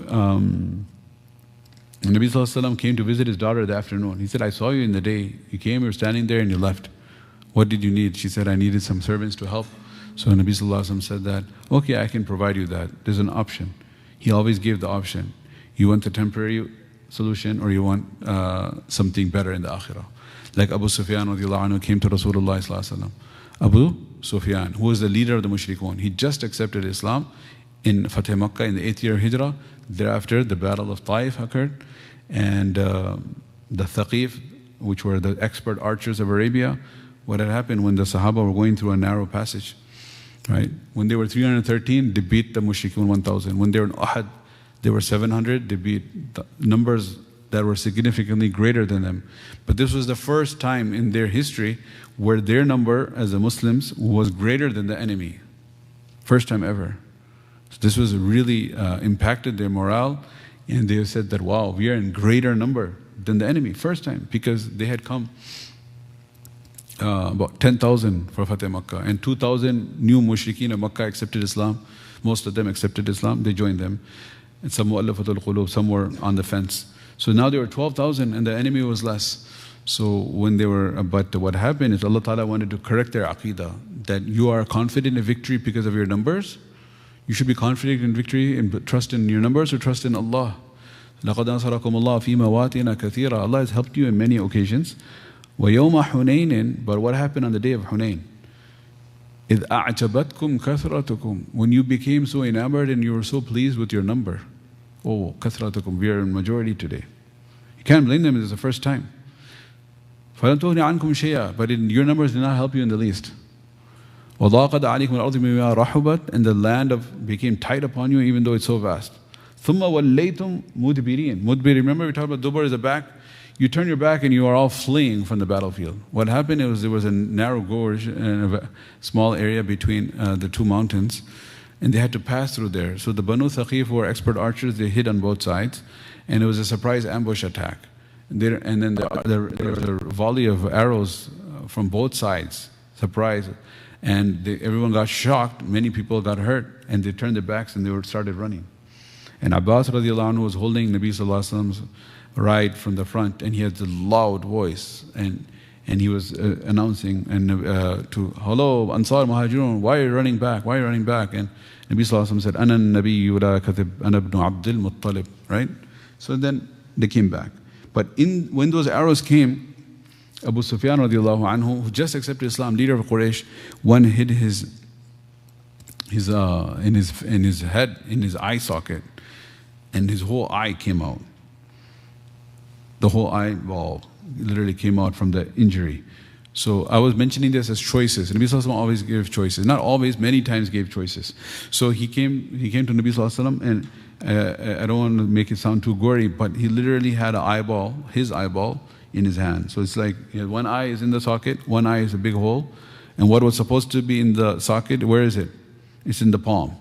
[SPEAKER 1] Nabi sallallahu alaihi wasallam came to visit his daughter the afternoon. He said, I saw you in the day. You came, you were standing there and you left. What did you need? She said, I needed some servants to help. So Nabi sallallahu alaihi wasallam said that, okay, I can provide you that. There's an option. He always gave the option. You want the temporary solution or you want something better in the akhirah. Like Abu Sufyan radiallahu anhu came to Rasulullah sallallahu alaihi wasallam. Abu Sufyan, who was the leader of the mushrikun, he just accepted Islam in Fateh Makkah in the 8th year of Hijrah. Thereafter, the battle of Taif occurred, and the Thaqif, which were the expert archers of Arabia, what had happened when the Sahaba were going through a narrow passage, right? When they were 313, they beat the mushrikun 1,000. When they were in Uhud, they were 700, they beat the numbers that were significantly greater than them. But this was the first time in their history where their number as the Muslims was greater than the enemy. First time ever. So this was really impacted their morale, and they said that, wow, we are in greater number than the enemy. First time, because they had come about 10,000 for Fateh Makkah, and 2,000 new mushrikeen of Makkah accepted Islam. Most of them accepted Islam, they joined them. And some mu'allafatul qulub, some were on the fence. So now there were 12,000 and the enemy was less. So when they were, but what happened is Allah Ta'ala wanted to correct their aqidah, that you are confident in victory because of your numbers. You should be confident in victory and trust in your numbers or trust in Allah. لَقَدْ أَنصَرَكُمُ اللَّهُ فِي مَوَاطِنَ كَثِيرًا. Allah has helped you in many occasions. وَيَوْمَ حُنَيْنٍ. But what happened on the day of Hunayn? إِذْ أَعْجَبَتْكُمْ كَثْرَتُكُمْ. When you became so enamored and you were so pleased with your number. Oh, كَثْرَتُكُمْ. We are in majority today. You can't blame them, it's the first time. فَلَمْ تُغْنِ عَنْكُمْ شَيْئًا. But your numbers did not help you in the least. وَضَاقَتْ عَلَيْكُمُ الْأَرْضُ بِمَا رَحُبَتْ. And the land became tight upon you even though it's so vast. ثُمَّ وَلَّيْتُمْ مُدْبِرِينَ. Mudbir, remember we talked about dubar is the back? You turn your back and you are all fleeing from the battlefield. What happened was there was a narrow gorge and a small area between the two mountains, and they had to pass through there. So the Banu Thaqif were expert archers, they hid on both sides, and it was a surprise ambush attack. And then there was a volley of arrows from both sides, surprise, and everyone got shocked, many people got hurt, and they turned their backs and they started running. And Abbas radiallahu anhu was holding Nabi sallallahu alaihi wasallam's right from the front, and he had a loud voice, and he was announcing to, hello Ansar Muhajirun, why are you running back, why are you running back? And Nabi sallallahu alaihi wasallam said, Ana nabiyyu la kathib, ana ibn Abdul Muttalib, right? So then they came back. But when those arrows came, Abu Sufyan radiallahu anhu, who just accepted Islam, leader of Quraysh, one hit in his head, in his eye socket, and his whole eye came out. The whole eyeball literally came out from the injury. So I was mentioning this as choices. Nabi Sallallahu Alaihi Wasallam always gave choices. Not always, many times gave choices. So he came to Nabi Sallallahu Alaihi Wasallam, and I don't want to make it sound too gory, but he literally had his eyeball in his hand. So it's like one eye is in the socket, one eye is a big hole, and what was supposed to be in the socket, where is it? It's in the palm.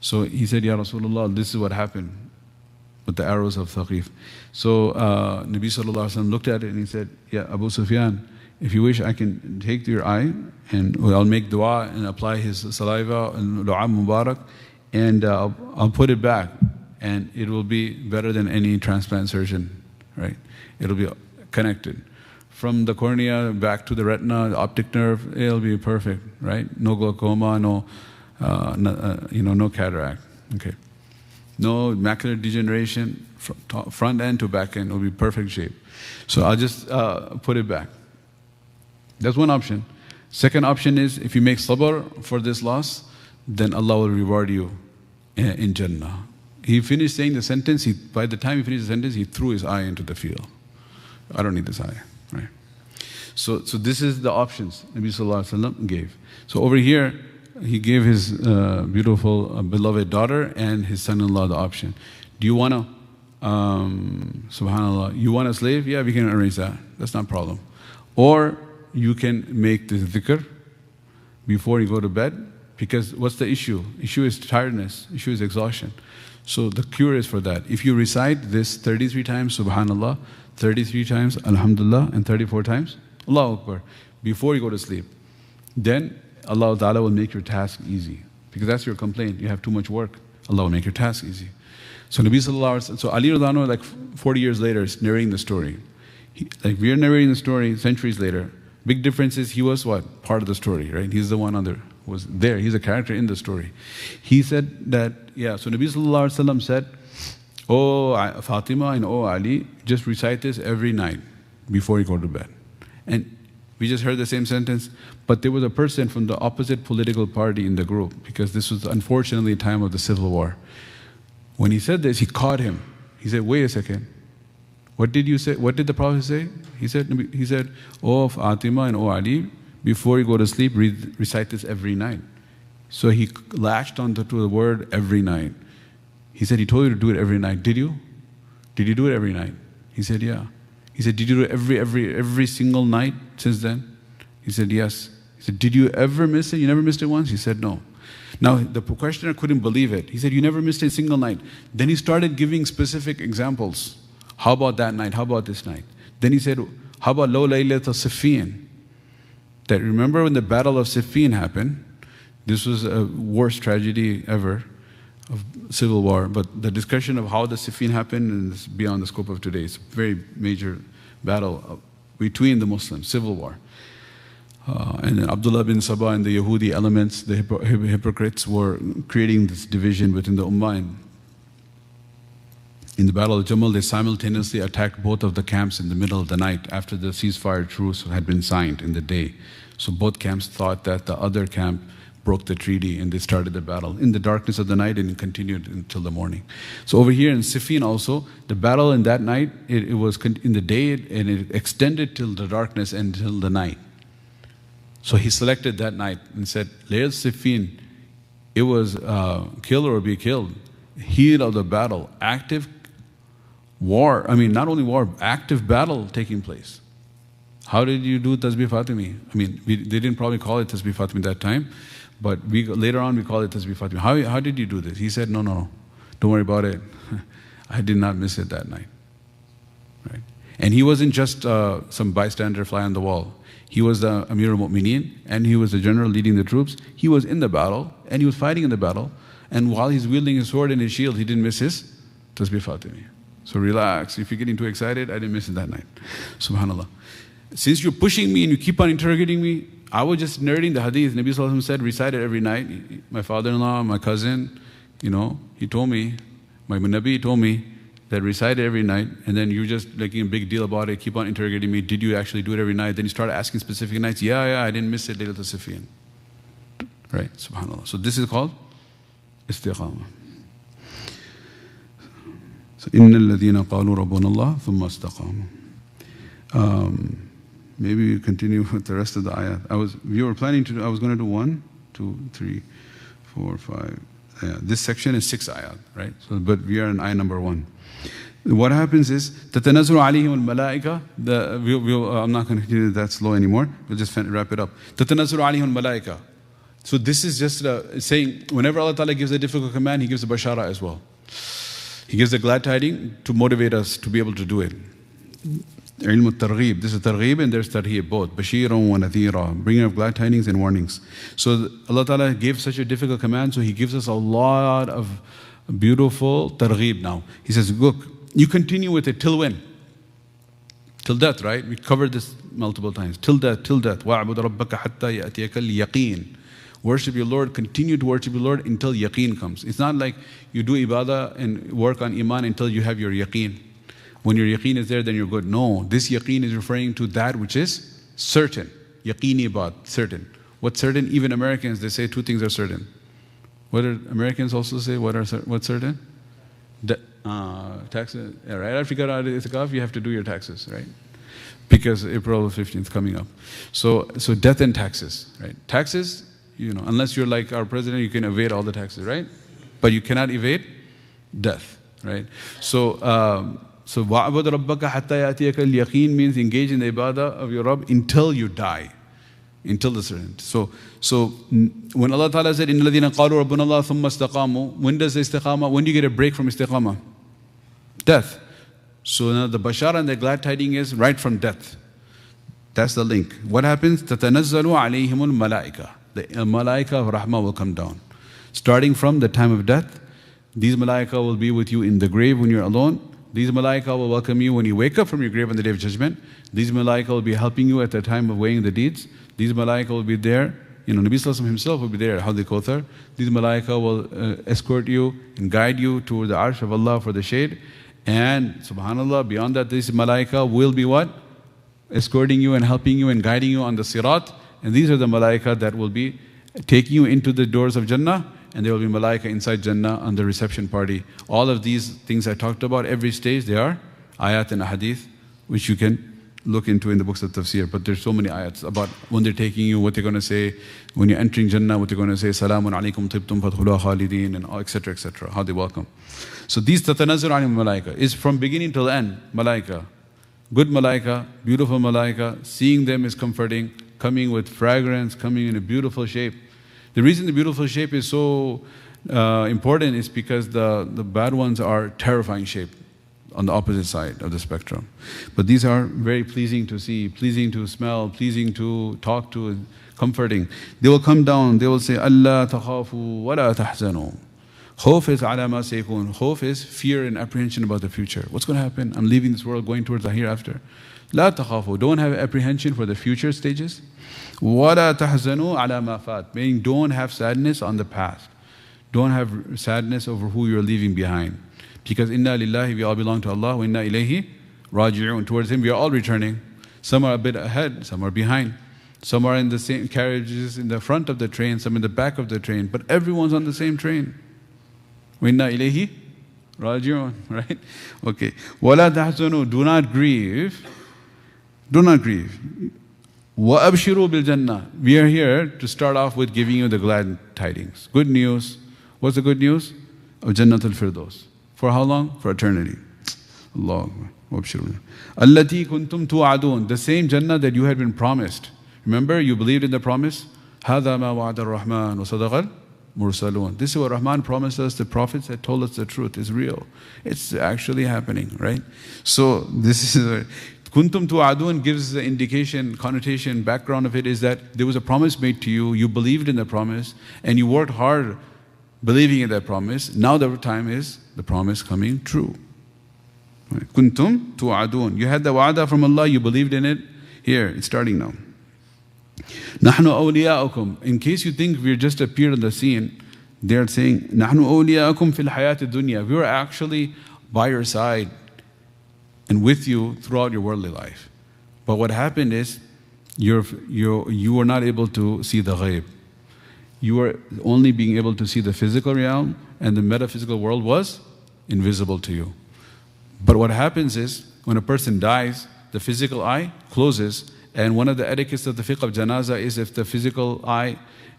[SPEAKER 1] So he said, Ya Rasulullah, this is what happened with the arrows of Thaqif. So Nabi Sallallahu Alaihi Wasallam looked at it and he said, yeah, Abu Sufyan, if you wish I can take your eye and I'll make dua and apply his saliva and dua mubarak, and I'll put it back, and it will be better than any transplant surgeon, right? It'll be connected. From the cornea back to the retina, the optic nerve, it'll be perfect, right? No glaucoma, no cataract, okay? No macular degeneration, front end to back end will be perfect shape. So I'll just put it back. That's one option. Second option is, if you make sabr for this loss, then Allah will reward you in Jannah. He finished saying the sentence, by the time he finished the sentence, he threw his eye into the field. I don't need this eye, right? So this is the options Nabi Sallallahu Alaihi Wasallam gave. So over here, he gave his beautiful beloved daughter and his son-in-law the option. Do you want to, subhanAllah, you want a slave? Yeah, we can arrange that. That's not a problem. Or you can make the dhikr before you go to bed, because what's the issue? Issue is tiredness, issue is exhaustion. So the cure is for that. If you recite this 33 times, subhanAllah, 33 times, alhamdulillah, and 34 times, Allahu Akbar, before you go to sleep, then Allah Ta'ala will make your task easy. Because that's your complaint, you have too much work. Allah will make your task easy. So Nabi Sallallahu Alaihi Wasallam, so Ali Radhanu, like 40 years later, is narrating the story. Like we are narrating the story centuries later. Big difference is he was what? Part of the story, right? He's the one was there. He's a character in the story. He said that, yeah, so Nabi Sallallahu Alaihi Wasallam said, oh Fatima and oh Ali, just recite this every night before you go to bed. And we just heard the same sentence, but there was a person from the opposite political party in the group, because this was unfortunately a time of the civil war. When he said this, he caught him. He said, wait a second. What did you say? What did the Prophet say? He said, oh Fatima and oh Ali, before you go to sleep, recite this every night. So he latched onto the word every night. He said, he told you to do it every night. Did you? Did you do it every night? He said, yeah. He said, did you do it every single night since then? He said, yes. He said, did you ever miss it? You never missed it once? He said, no. Now the questioner couldn't believe it. He said, you never missed a single night. Then he started giving specific examples. How about that night? How about this night? Then he said, how about Law Laylatul Siffin? that remember when the Battle of Siffin happened, this was a worst tragedy ever of civil war, but the discussion of how the Siffin happened is beyond the scope of today. It's a very major battle between the Muslims, civil war. And then Abdullah bin Sabah and the Yahudi elements, the hypocrites, were creating this division within the Ummah. In the Battle of Jamal, they simultaneously attacked both of the camps in the middle of the night after the ceasefire truce had been signed in the day. So both camps thought that the other camp broke the treaty, and they started the battle in the darkness of the night, and it continued until the morning. So over here in Siffin also, the battle in that night, it was in the day, and it extended till the darkness and till the night. So he selected that night and said, Layl Siffin, it was kill or be killed. Heat of the battle, active war, not only war, active battle taking place. How did you do Tasbih Fatimi? They didn't probably call it Tasbih Fatimi that time, but later on we call it Tasbih Fatimi. How did you do this? He said, no, don't worry about it. I did not miss it that night. Right? And he wasn't just some bystander fly on the wall. He was the Amir al-Mu'mineen, and he was the general leading the troops. He was in the battle, and he was fighting in the battle. And while he's wielding his sword and his shield, he didn't miss his Tasbih Fatimi. So relax. If you're getting too excited, I didn't miss it that night. Subhanallah. Since you're pushing me and you keep on interrogating me, I was just narrating the hadith. Nabi Sallallahu Alaihi Wasallam said, recite it every night. My father-in-law, my cousin, he told me, my Nabi told me that recite it every night, and then you just making a big deal about it, keep on interrogating me, did you actually do it every night? Then you start asking specific nights, I didn't miss it, Laylatul Siffin. Right, subhanAllah. So this is called istiqamah. So, إِنَّ الَّذِينَ قَالُوا رَبُّنَ اللَّهُ ثُمَّ اسْتَقَامُوا. Maybe we continue with the rest of the ayat. I was going to do 1, 2, 3, 4, 5. This section is 6 ayat, right? So, but we are in ayat number 1. What happens is, تَتَنَزُّلُ عَلَيْهِمُ الْمَلَائِكَةِ I'm not going to continue that slow anymore. We'll just wrap it up. تَتَنَزُّلُ عَلَيْهِمُ الْمَلَائِكَةِ. So this is just saying, whenever Allah Ta'ala gives a difficult command, He gives a bashara as well. He gives a glad tiding to motivate us to be able to do it. Ilm al-targhib. This is targhib and there's tarhib, both. Bashirun wa nadhira. Bringing of glad tidings and warnings. So Allah Ta'ala gave such a difficult command, so He gives us a lot of beautiful targhib now. He says, look, you continue with it till when? Till death, right? We covered this multiple times. Till death. وَاعْبُدْ رَبَّكَ حَتَّى يَأْتِيَكَ الْيَقِينَ. Worship your Lord, continue to worship your Lord until yaqeen comes. It's not like you do ibadah and work on iman until you have your yaqeen. When your yaqeen is there, then you're good. No, this yaqeen is referring to that which is certain. Yaqeeni ibad, certain. What's certain? Even Americans, they say 2 things are certain. What do Americans also say? What's certain? Taxes. Yeah, right after you got out of itikaf, you have to do your taxes, right? Because April 15th coming up. So death and taxes, right? Taxes, unless you're like our president, you can evade all the taxes, right? But you cannot evade death, right? So وَعْبُدْ رَبَّكَ حَتَّى يَأْتِيَكَ الْيَقِينَ means engage in the ibadah of your Rabb until you die, until the certain. So when Allah Ta'ala said, إِنَّ الَّذِينَ قَالُوا رَبُّنَ اللَّهُ ثُمَّ اسْتَقَامُوا, when does the istiqamah, when do you get a break from istiqamah? Death. So now the bashara and the glad tiding is right from death. That's the link. What happens? تَتَنَزَّلُ عَلَيْهِمُ الْمَلَائِكَةِ. The malaika of rahmah will come down. Starting from the time of death, these malaika will be with you in the grave when you're alone. These malaika will welcome you when you wake up from your grave on the day of judgment. These malaika will be helping you at the time of weighing the deeds. These malaika will be there. Nabi Sallallahu Alaihi Wasallam himself will be there at Hawd al-Kawthar. These malaika will escort you and guide you to the arsh of Allah for the shade. And subhanallah, beyond that, these malaika will be what? Escorting you and helping you and guiding you on the sirat. And these are the malaika that will be taking you into the doors of Jannah, and there will be malaika inside Jannah on the reception party. All of these things I talked about, every stage, they are ayat and hadith, which you can look into in the books of tafsir. But there's so many ayats about when they're taking you, what they're going to say, when you're entering Jannah, what they're going to say, Salamun alaykum tibtum fadkhuluha khalidin, and etc., etc., how they welcome. So these tatanazzalu alayhim malaika is from beginning till end, malaika. Good malaika, beautiful malaika, seeing them is comforting, coming with fragrance, coming in a beautiful shape. The reason the beautiful shape is so important is because the bad ones are terrifying shape. on the opposite side of the spectrum. But these are very pleasing to see, pleasing to smell, pleasing to talk to, comforting. They will come down, they will say, Allah takhafu wa la tahzanu. Khawf is ala ma sayakun. Khawf is fear and apprehension about the future. What's going to happen? I'm leaving this world, going towards the hereafter. La takhafu. Don't have apprehension for the future stages. Wa la tahzanu ala ma fat. Meaning don't have sadness on the past. Don't have sadness over who you're leaving behind. Because inna lillahi, we all belong to Allah, wa inna ilayhi raji'un. Towards Him we are all returning. Some are a bit ahead, some are behind. Some are in the same carriages in the front of the train, some in the back of the train. But everyone's on the same train. وَإِنَّا إِلَيْهِ رَاجِعُونَ. Right? Okay. وَلَا تَحْزَنُوا. Do not grieve. Do not grieve. وَأَبْشِرُوا بِالْجَنَّةِ. We are here to start off with giving you the glad tidings. Good news. What's the good news? Of Jannatul Firdaus. For how long? For eternity. Allah. وَأَبْشِرُوا. الَّتِي كُنْتُمْ تُوعَدُونَ. The same Jannah that you had been promised. Remember, you believed in the promise? هَذَا مَا وَعَدَ الرَّحْمَنُ وَصَدَقَ الْمُرْسَلُونَ. This is what Rahman promised us. The prophets had told us the truth. It's real. It's actually happening, right? So this is Kuntum tu'adun gives the indication, connotation, background of it is that there was a promise made to you, you believed in the promise, and you worked hard believing in that promise. Now the time is the promise coming true. Kuntum tu'adun. You had the wa'ada from Allah, you believed in it. Here, it's starting now. Nahnu awliya'ukum. In case you think we're just appeared on the scene, they're saying, Nahnu awliya'ukum fil hayati dunya. We were actually by your side and with you throughout your worldly life. But what happened is, you were not able to see the ghaib. You were only being able to see the physical realm, and the metaphysical world was invisible to you. But what happens is, when a person dies, the physical eye closes, and one of the etiquettes of the fiqh of janazah is if the physical eye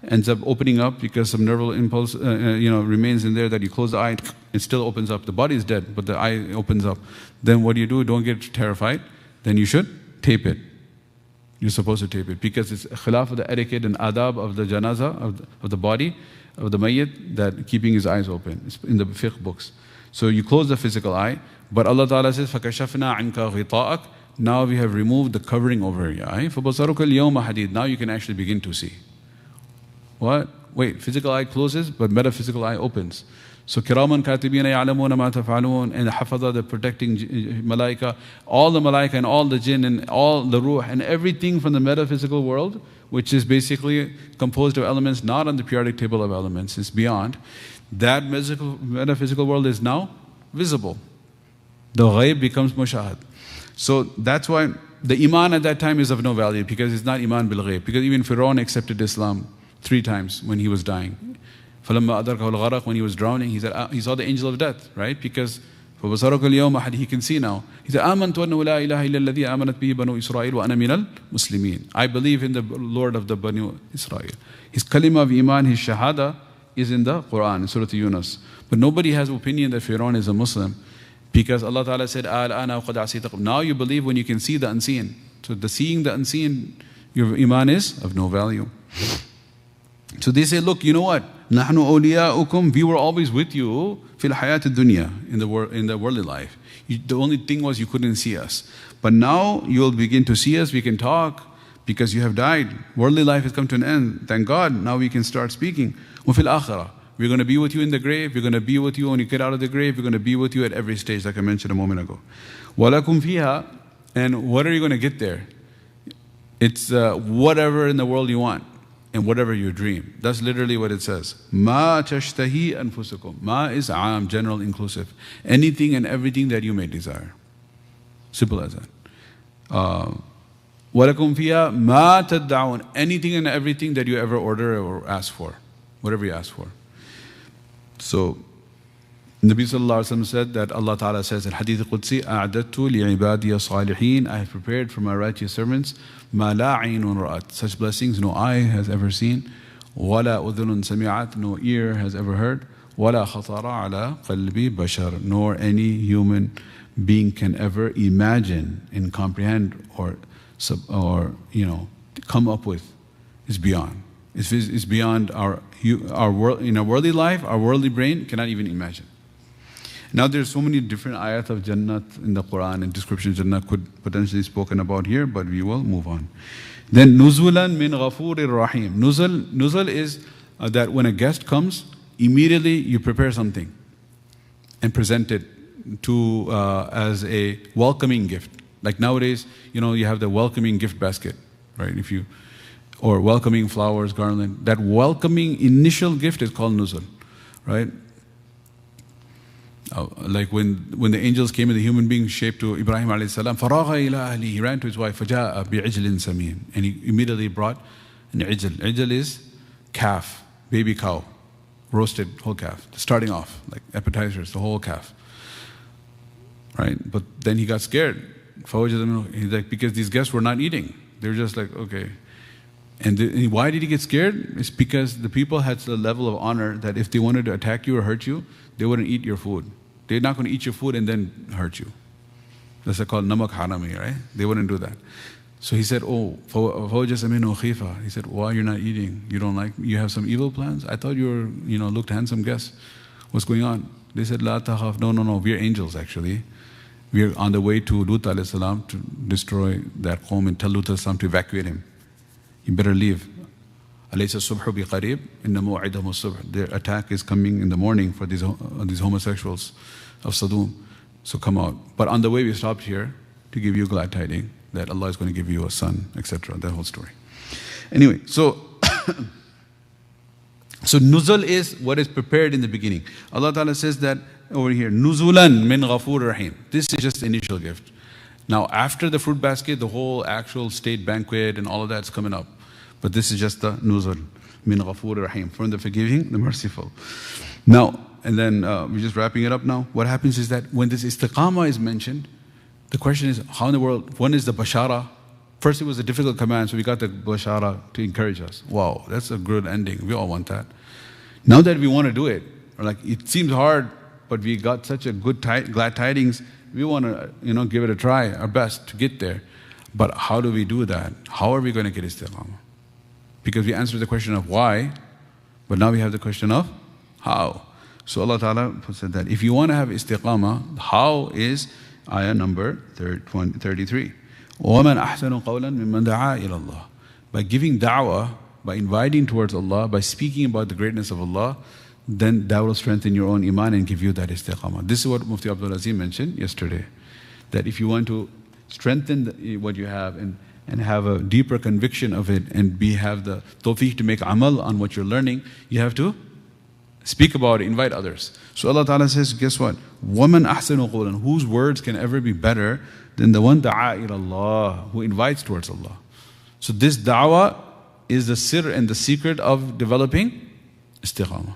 [SPEAKER 1] ends up opening up because some nerval impulse remains in there, that you close the eye, it still opens up. The body is dead, but the eye opens up. Then what do? Don't get terrified. Then you should tape it. You're supposed to tape it because it's khilaf of the etiquette and adab of the janazah, of the body, of the mayyit, that keeping his eyes open. It's in the fiqh books. So you close the physical eye, but Allah Ta'ala says, فَكَشَفْنَا عَنْكَ غِطَاءَكَ. Now we have removed the covering over your eye. فَبَصَرُكَ الْيَوْمَ حَدِيدٌ. Now you can actually begin to see. What? Wait, physical eye closes, but metaphysical eye opens. So kiraman katibina ya'lamuna ma taf'alun, and the hafaza, the protecting malaika, all the malaika and all the jinn and all the ruh and everything from the metaphysical world, which is basically composed of elements not on the periodic table of elements, it's beyond. That metaphysical world is now visible. The ghaib becomes mushahad. So that's why the iman at that time is of no value, because it's not iman bil ghaib. Because even Pharaoh accepted Islam 3 times when he was dying. فَلَمَّا أَدْرَكَهُ الْغَرَقُ. When he was drowning, he said, he saw the angel of death, right? Because فَبَصَرُكَ الْيَوْمَ حَدِيدٌ, he can see now. He said, آمَنْتُ أَنَّهُ لَا إِلَهَ إِلَّا الَّذِي آمَنَتْ بِهِ بَنُو إِسْرَائِيلُ وَأَنَا مِنَ الْمُسْلِمِينَ. I believe in the Lord of the Banu Israel. His kalima of iman, his shahada, is in the Quran, in Surah Yunus. But nobody has opinion that Fir'aun is a Muslim, because Allah Ta'ala said, Al-ana qad asaytakum. Now you believe when you can see the unseen. So the seeing the unseen, your iman is of no value. So they say, look, you know what? نَحْنُ أَوْلِيَاؤُكُمْ. We were always with you فِي الْحَيَاةِ الدُّنْيَا, in the worldly life. The only thing was you couldn't see us. But now you'll begin to see us, we can talk, because you have died. Worldly life has come to an end. Thank God, now we can start speaking. وَفِي الْآخِرَةِ. We're going to be with you in the grave, we're going to be with you when you get out of the grave, we're going to be with you at every stage, like I mentioned a moment ago. وَلَكُمْ فِيهَا. And what are you going to get there? It's whatever in the world you want, and whatever you dream. That's literally what it says. مَا تَشْتَهِي أَنفُسُكُمْ. Ma is aam, general, inclusive. Anything and everything that you may desire. Simple as that. وَلَكُمْ فِيهَا مَا تَدَّعُونَ. Anything and everything that you ever order or ask for. Whatever you ask for. So, Nabi Sallallahu Alaihi Wasallam said that Allah Ta'ala says in Hadith Qudsi, أَعْدَدْتُ لِعِبَادِيَ الصَّالِحِينَ. I have prepared for my righteous servants مَا لَا عَيْنٌ رَأَتْ. Such blessings no eye has ever seen, وَلَا أُذُنٌ سَمِعَتْ. No ear has ever heard, وَلَا خَطَرَ عَلَى قَلْبِ بَشَرٍ. Nor any human being can ever imagine and comprehend or come up with. It's beyond. It's beyond our world, in our worldly life, our worldly brain cannot even imagine. Now there's so many different ayat of Jannat in the Quran, and description of Jannah could potentially be spoken about here, but we will move on. Then nuzulan min ghafurir rahim. Nuzul is that when a guest comes, immediately you prepare something and present it to as a welcoming gift. Like nowadays, you have the welcoming gift basket, right? Or welcoming flowers, garland. That welcoming initial gift is called nuzul, right? Like when the angels came in the human being shape to Ibrahim alayhi salam, فَرَاغَ إِلَىٰ أَهْلِهِ, he ran to his wife, فَجَاءَ بِعِجْلٍ سَمِينٍ, and he immediately brought an ijl. Ijl is calf, baby cow, roasted whole calf, starting off, like appetizers, the whole calf. Right? But then he got scared. He's like, because these guests were not eating. They were just like, okay. And why did he get scared? It's because the people had the level of honor that if they wanted to attack you or hurt you, they wouldn't eat your food. They're not going to eat your food and then hurt you. That's called namak harami, right? They wouldn't do that. So he said, oh, he said, why you're not eating? You have some evil plans? I thought you were, looked handsome guests. What's going on? They said, la takhaf. No, we're angels actually. We're on the way to Lut alayhi salam to destroy that qawm and tell Lut alayhi salam to evacuate him. You better leave. Alaysa subhu bi qarib, inna mu'idahum subh. Their attack is coming in the morning for these homosexuals of Sadum. So come out. But on the way we stopped here to give you glad tidings that Allah is going to give you a son, etc. That whole story. Anyway, so nuzul is what is prepared in the beginning. Allah Ta'ala says that over here, nuzulan min ghafur rahim. This is just the initial gift. Now after the fruit basket, the whole actual state banquet and all of that's coming up. But this is just the nuzul min ghafur rahim, from the forgiving, the merciful. Now, and then we're just wrapping it up now. What happens is that when this istiqamah is mentioned, the question is, how in the world, when is the bashara? First it was a difficult command, so we got the bashara to encourage us. Wow, that's a good ending. We all want that. Now that we want to do it, or like it seems hard, but we got such a good glad tidings, we want to give it a try, our best to get there. But how do we do that? How are we going to get istiqamah? Because we answered the question of why, but now we have the question of how. So Allah Ta'ala said that if you want to have istiqamah, how is ayah number 33. وَمَنْ أَحْسَنُ قَوْلًا مِمَّنْ دَعَا إِلَى اللَّهِ. By giving da'wah, by inviting towards Allah, by speaking about the greatness of Allah, then that will strengthen your own iman and give you that istiqamah. This is what Mufti Abdul Azim mentioned yesterday, that if you want to strengthen what you have and have a deeper conviction of it and have the tawfiq to make amal on what you're learning, you have to speak about it, invite others. So Allah Ta'ala says, guess what? وَمَنْ أَحْسَنُ قَوْلًا. Whose words can ever be better than the one دَعَا إِلَى اللَّهِ, who invites towards Allah. So this da'wah is the sir and the secret of developing istiqamah.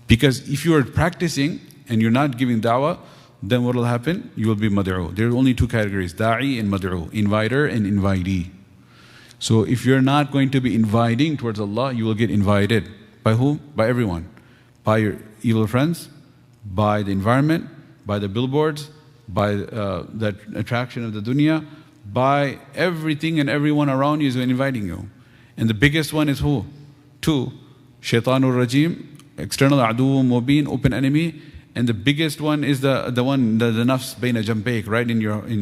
[SPEAKER 1] Because if you are practicing and you're not giving da'wah, then what will happen? You will be mad'u. There are only two categories, da'i and mad'u, inviter and invitee. So if you're not going to be inviting towards Allah, you will get invited. By whom? By everyone. By your evil friends, by the environment, by the billboards, by that attraction of the dunya, by everything and everyone around you is inviting you. And the biggest one is who? Two, Shaitanur Rajim, external adu mubin, open enemy. And the biggest one is the nafs bayna jambayk, right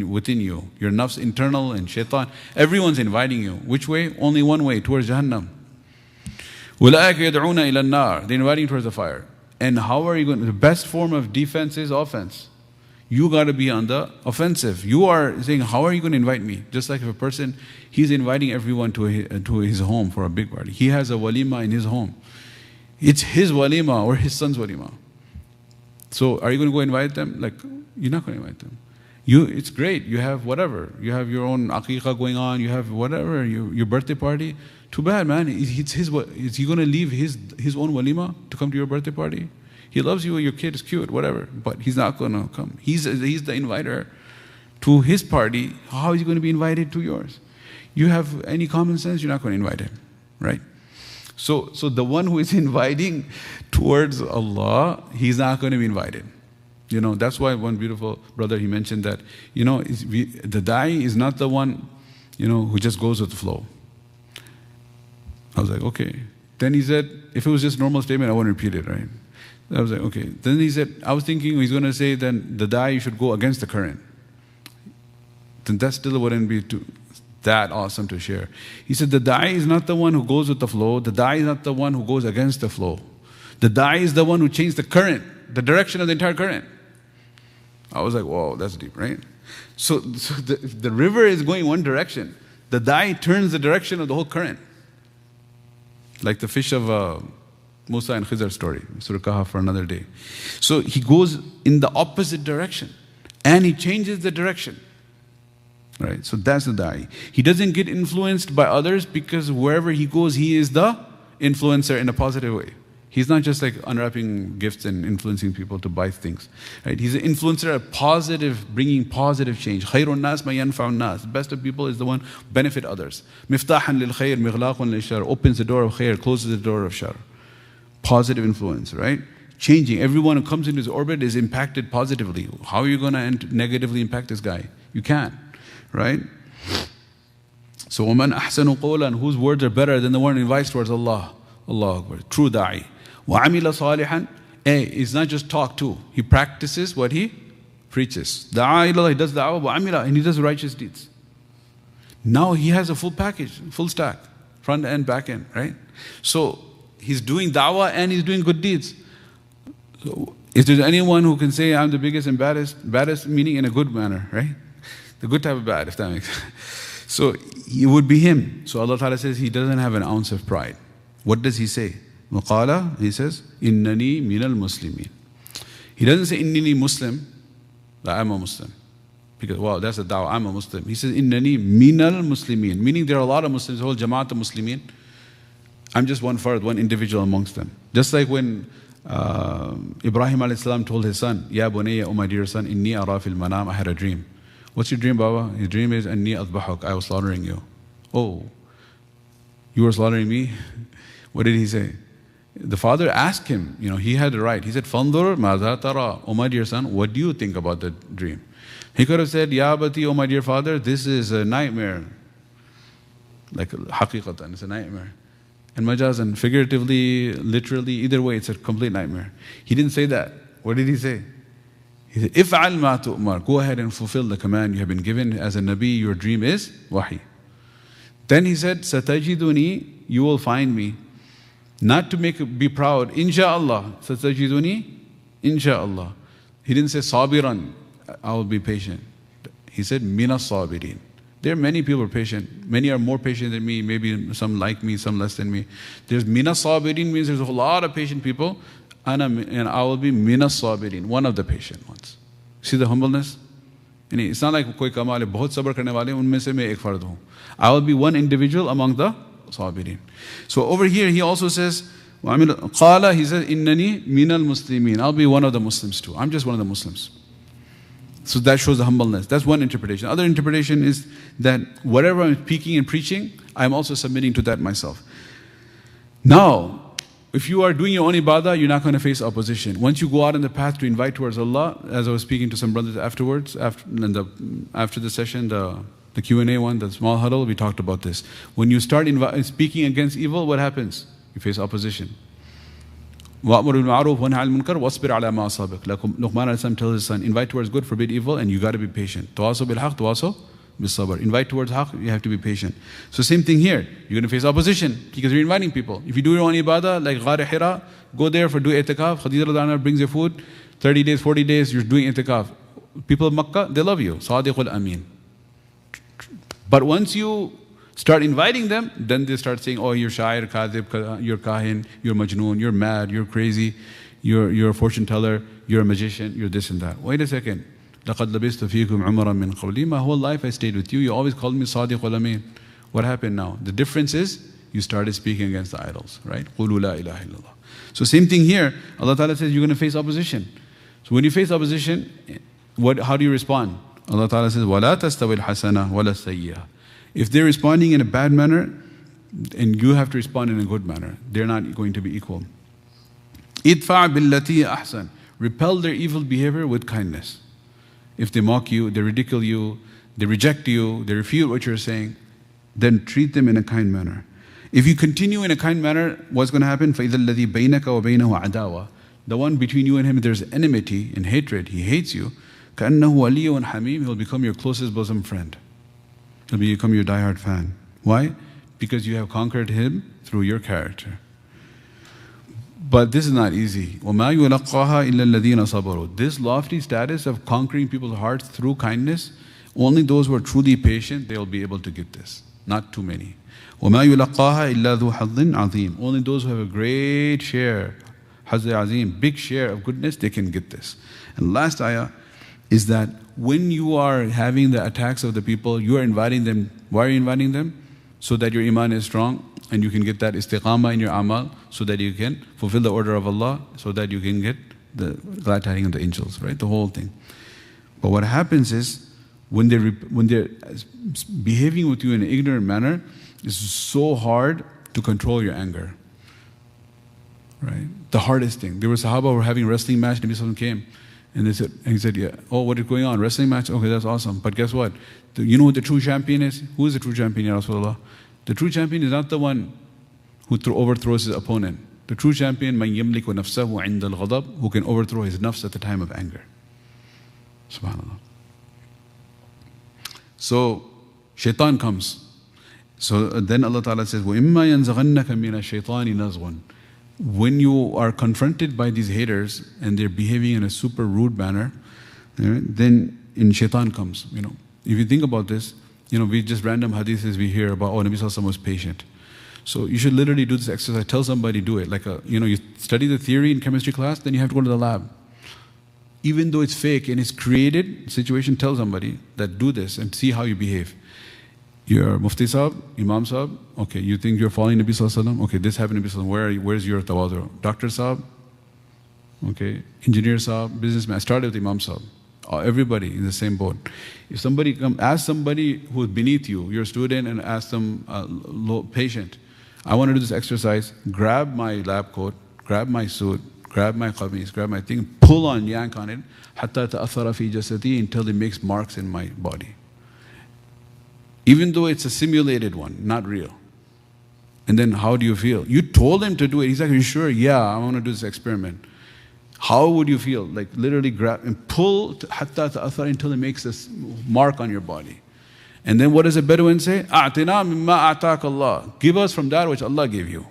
[SPEAKER 1] within you. Your nafs internal and shaitan. Everyone's inviting you. Which way? Only one way, towards Jahannam. أُولَٰئِكَ يَدْعُونَ إِلَى النَّارِ. They're inviting towards the fire. And how are you going to? The best form of defense is offense. You got to be on the offensive. You are saying, how are you going to invite me? Just like if a person, he's inviting everyone to his home for a big party. He has a walima in his home. It's his walima or his son's walima. So are you going to go invite them? Like, you're not going to invite them. It's great. You have whatever. You have your own aqiqah going on. You have whatever, your birthday party. Too bad, man. Is he going to leave his own walima to come to your birthday party? He loves you, your kid is cute, whatever. But he's not going to come. He's the inviter to his party. How is he going to be invited to yours? You have any common sense, you're not going to invite him, right? So the one who is inviting towards Allah, he's not going to be invited. That's why one beautiful brother, he mentioned that, the da'i is not the one, who just goes with the flow. I was like, okay. Then he said, if it was just normal statement, I wouldn't repeat it, right? I was like, okay. Then he said, I was thinking he's going to say then the da'i should go against the current. Then that still wouldn't be that awesome to share. He said the da'i is not the one who goes with the flow. The da'i is not the one who goes against the flow. The da'i is the one who changed the current, the direction of the entire current. I was like, whoa, that's deep, right? So the river is going one direction. The da'i turns the direction of the whole current. Like the fish of Musa and Khizr story, Surah Kahf for another day. So he goes in the opposite direction and he changes the direction. Right? So that's the da'i. He doesn't get influenced by others because wherever he goes, he is the influencer in a positive way. He's not just like unwrapping gifts and influencing people to buy things. Right? He's an influencer, a positive, bringing positive change. Khairun nas ma yanfa'un nas. The best of people is the one who benefit others. Miftahan lil khair, mighlaqun lil shar. Opens the door of khair, closes the door of shar. Positive influence, right? Changing. Everyone who comes into his orbit is impacted positively. How are you going to negatively impact this guy? You can't, right? So, وَمَنْ أَحْسَنُ قَوْلًا, whose words are better than the one who invites towards Allah? Allah Akbar. True da'i. وَعَمِلَ صَالِحًا. It's not just talk too. He practices what he preaches. Da'a ilallah, he does da'wah, وَعَمِلَ, and he does righteous deeds. Now he has a full package, full stack, front end, back end, right? So he's doing da'wah and he's doing good deeds. So is there anyone who can say I'm the biggest and baddest meaning in a good manner, right? The good type of bad, if that makes sense. So it would be him. So Allah Ta'ala says he doesn't have an ounce of pride. What does he say? Muqala, he says, Innani minal muslimin. He doesn't say Innani Muslim, that I'm a Muslim. Because, wow, that's a da'wah, I'm a Muslim. He says, Innani minal muslimin. Meaning there are a lot of Muslims, the whole Jamaat of Muslimin. I'm just one fard, one individual amongst them. Just like when Ibrahim alayhi salam told his son, Ya bunayya, oh my dear son, inni ara fil manam, I had a dream. What's your dream, Baba? His dream is, Anni adbahuk, I was slaughtering you. Oh, you were slaughtering me? What did he say? The father asked him, he had the right. He said, Fandur madha tara, oh my dear son, what do you think about the dream? He could have said, Ya bati, oh my dear father, this is a nightmare. Like haqiqatan, it's a nightmare. And majazan, figuratively, literally, either way, it's a complete nightmare. He didn't say that. What did he say? He said, If'al ma tu'mar. Go ahead and fulfill the command you have been given. As a Nabi, your dream is wahi. Then he said, Satajiduni, you will find me. Not to be proud, insha'Allah. Satajiduni, insha'Allah. He didn't say sabiran, I will be patient. He said, minas sabirin. There are many people who are patient. Many are more patient than me. Maybe some like me, some less than me. There's minas sabirin means there's a whole lot of patient people. And I will be minas sabirin, one of the patient ones. See the humbleness? It's not like koi kamal hai, bahut sabr karne wale, unme se main ek fard hu. I will be one individual among the sabirin. So over here he also says, Qala, he says, Innani minal muslimin. I'll be one of the Muslims too. I'm just one of the Muslims. So that shows the humbleness. That's one interpretation. Other interpretation is that whatever I'm speaking and preaching, I'm also submitting to that myself. Now, if you are doing your own ibadah, you're not going to face opposition. Once you go out on the path to invite towards Allah, as I was speaking to some brothers afterwards, after the session, the Q&A one, the small huddle, we talked about this. When you start speaking against evil, what happens? You face opposition. وَأْمُرُ بِالْمَعْرُوفِ وَانْهَ عَنِ الْمُنْكَرِ وَاصْبِرْ عَلَى مَا أَصَابَكَ. Like Luqman alayhi salam tells his son, invite towards good, forbid evil, and you got to be patient. تَوَاصَوْ بِالْحَقِّ تَوَاصَوْ بِالصَّبْرِ. Invite towards haqq, you have to be patient. So same thing here. You're going to face opposition because you're inviting people. If you do your own ibadah, like Ghar Hira, go there for do itikaf. Khadija radhiyallahu anha brings your food. 30 days, 40 days, you're doing itikaf. People of Makkah, they love you. Sadiqul Amin. But once you start inviting them, then they start saying, oh, you're shair, kadhib, you're kahin, you're majnoon, you're mad, you're crazy, you're a fortune teller, you're a magician, you're this and that. Wait a second. لَقَدْ لَبِثْتُ فِيكُمْ عُمَرًا مِّن قَبْلِي. My whole life I stayed with you. You always called me Sadiq wal Amin. What happened now? The difference is you started speaking against the idols, right? قُولُوا لَا إِلَهَ إِلَّا اللَّهِ. So same thing here. Allah Ta'ala says you're going to face opposition. So when you face opposition, how do you respond? Allah Ta'ala says, وَلَا تَسْتَوِي الْحَسَنَةُ وَلَا السَّيِّئَةُ. If they're responding in a bad manner, and you have to respond in a good manner, they're not going to be equal. إِدْفَعْ بِالَّتِي أَحْسَنُ. Repel their evil behavior with kindness. If they mock you, they ridicule you, they reject you, they refute what you're saying, then treat them in a kind manner. If you continue in a kind manner, what's going to happen? فَإِذَا الَّذِي بَيْنَكَ وَبَيْنَهُ عَدَاوَةٌ. the one between you and him, there's enmity and hatred, he hates you, كَأَنَّهُ وَلِيٌّ حَمِيمٌ, he'll become your closest bosom friend. He'll become your diehard fan. Why? Because you have conquered him through your character. But this is not easy. وَمَا يُلَقَّاهَا إِلَّا الَّذِينَ صَبَرُوا. This lofty status of conquering people's hearts through kindness, only those who are truly patient, they'll be able to get this. Not too many. وَمَا يُلَقَّاهَا إِلَّا ذُو حَظٍّ عَظِيمٍ. Only those who have a great share, حَظٍّ عَظِيمٍ, big share of goodness, they can get this. And last ayah is that when you are having the attacks of the people, you are inviting them. Why are you inviting them? So that your iman is strong and you can get that istiqamah in your amal, so that you can fulfill the order of Allah, so that you can get the glad tidings of the angels, right? The whole thing. But what happens is, when they're behaving with you in an ignorant manner, it's so hard to control your anger. Right? The hardest thing. There were Sahaba who were having a wrestling match, Nabi Sallallahu came and he said, yeah, oh, what is going on? Wrestling match? Okay, that's awesome. But guess what? You know what the true champion is? Who is the true champion, Ya Rasulullah? The true champion is not the one who overthrows his opponent. The true champion, مَنْ يَمْلِكُ نَفْسَهُ عِنْدَ الْغَضَبِ, who can overthrow his nafs at the time of anger. SubhanAllah. So, shaitan comes. So then Allah Ta'ala says, وَإِمَّا يَنْزَغَنَّكَ مِنَ الشَّيْطَانِ نَزْغٌ. When you are confronted by these haters and they're behaving in a super rude manner, then shaitan comes. If you think about this, we just random hadiths we hear about, oh, Nabi Sallallahu Alaihi Wasallam was patient. So you should literally do this exercise. Tell somebody, do it. Like you study the theory in chemistry class, then you have to go to the lab. Even though it's fake and it's created situation, tell somebody that do this and see how you behave. You're Mufti Sahab, Imam Sahab, okay, you think you're following Nabi Sallallahu Alaihi Wasallam? Okay, this happened to Nabi Sallallahu Alaihi Wasallam. Where's your tawadu? Doctor Sahab, okay, engineer Sahab, businessman. I started with Imam Sahab. Everybody in the same boat. If somebody ask somebody who's beneath you, you're a student, and ask them, patient, I want to do this exercise, grab my lab coat, grab my suit, grab my qamis, grab my thing, pull on, yank on it, حَتَّى تَأَثَّرَ فِي جَسَدِي, until it makes marks in my body. Even though it's a simulated one, not real. And then how do you feel? You told him to do it. He's like, are you sure? Yeah, I want to do this experiment. How would you feel? Like literally grab and pull حَتَّى تَأَثَّرَ, until it makes this mark on your body. And then what does a Bedouin say? أَعْتِنَا مِمَّا أَعْتَاكَ اللَّهُ. Give us from that which Allah gave you.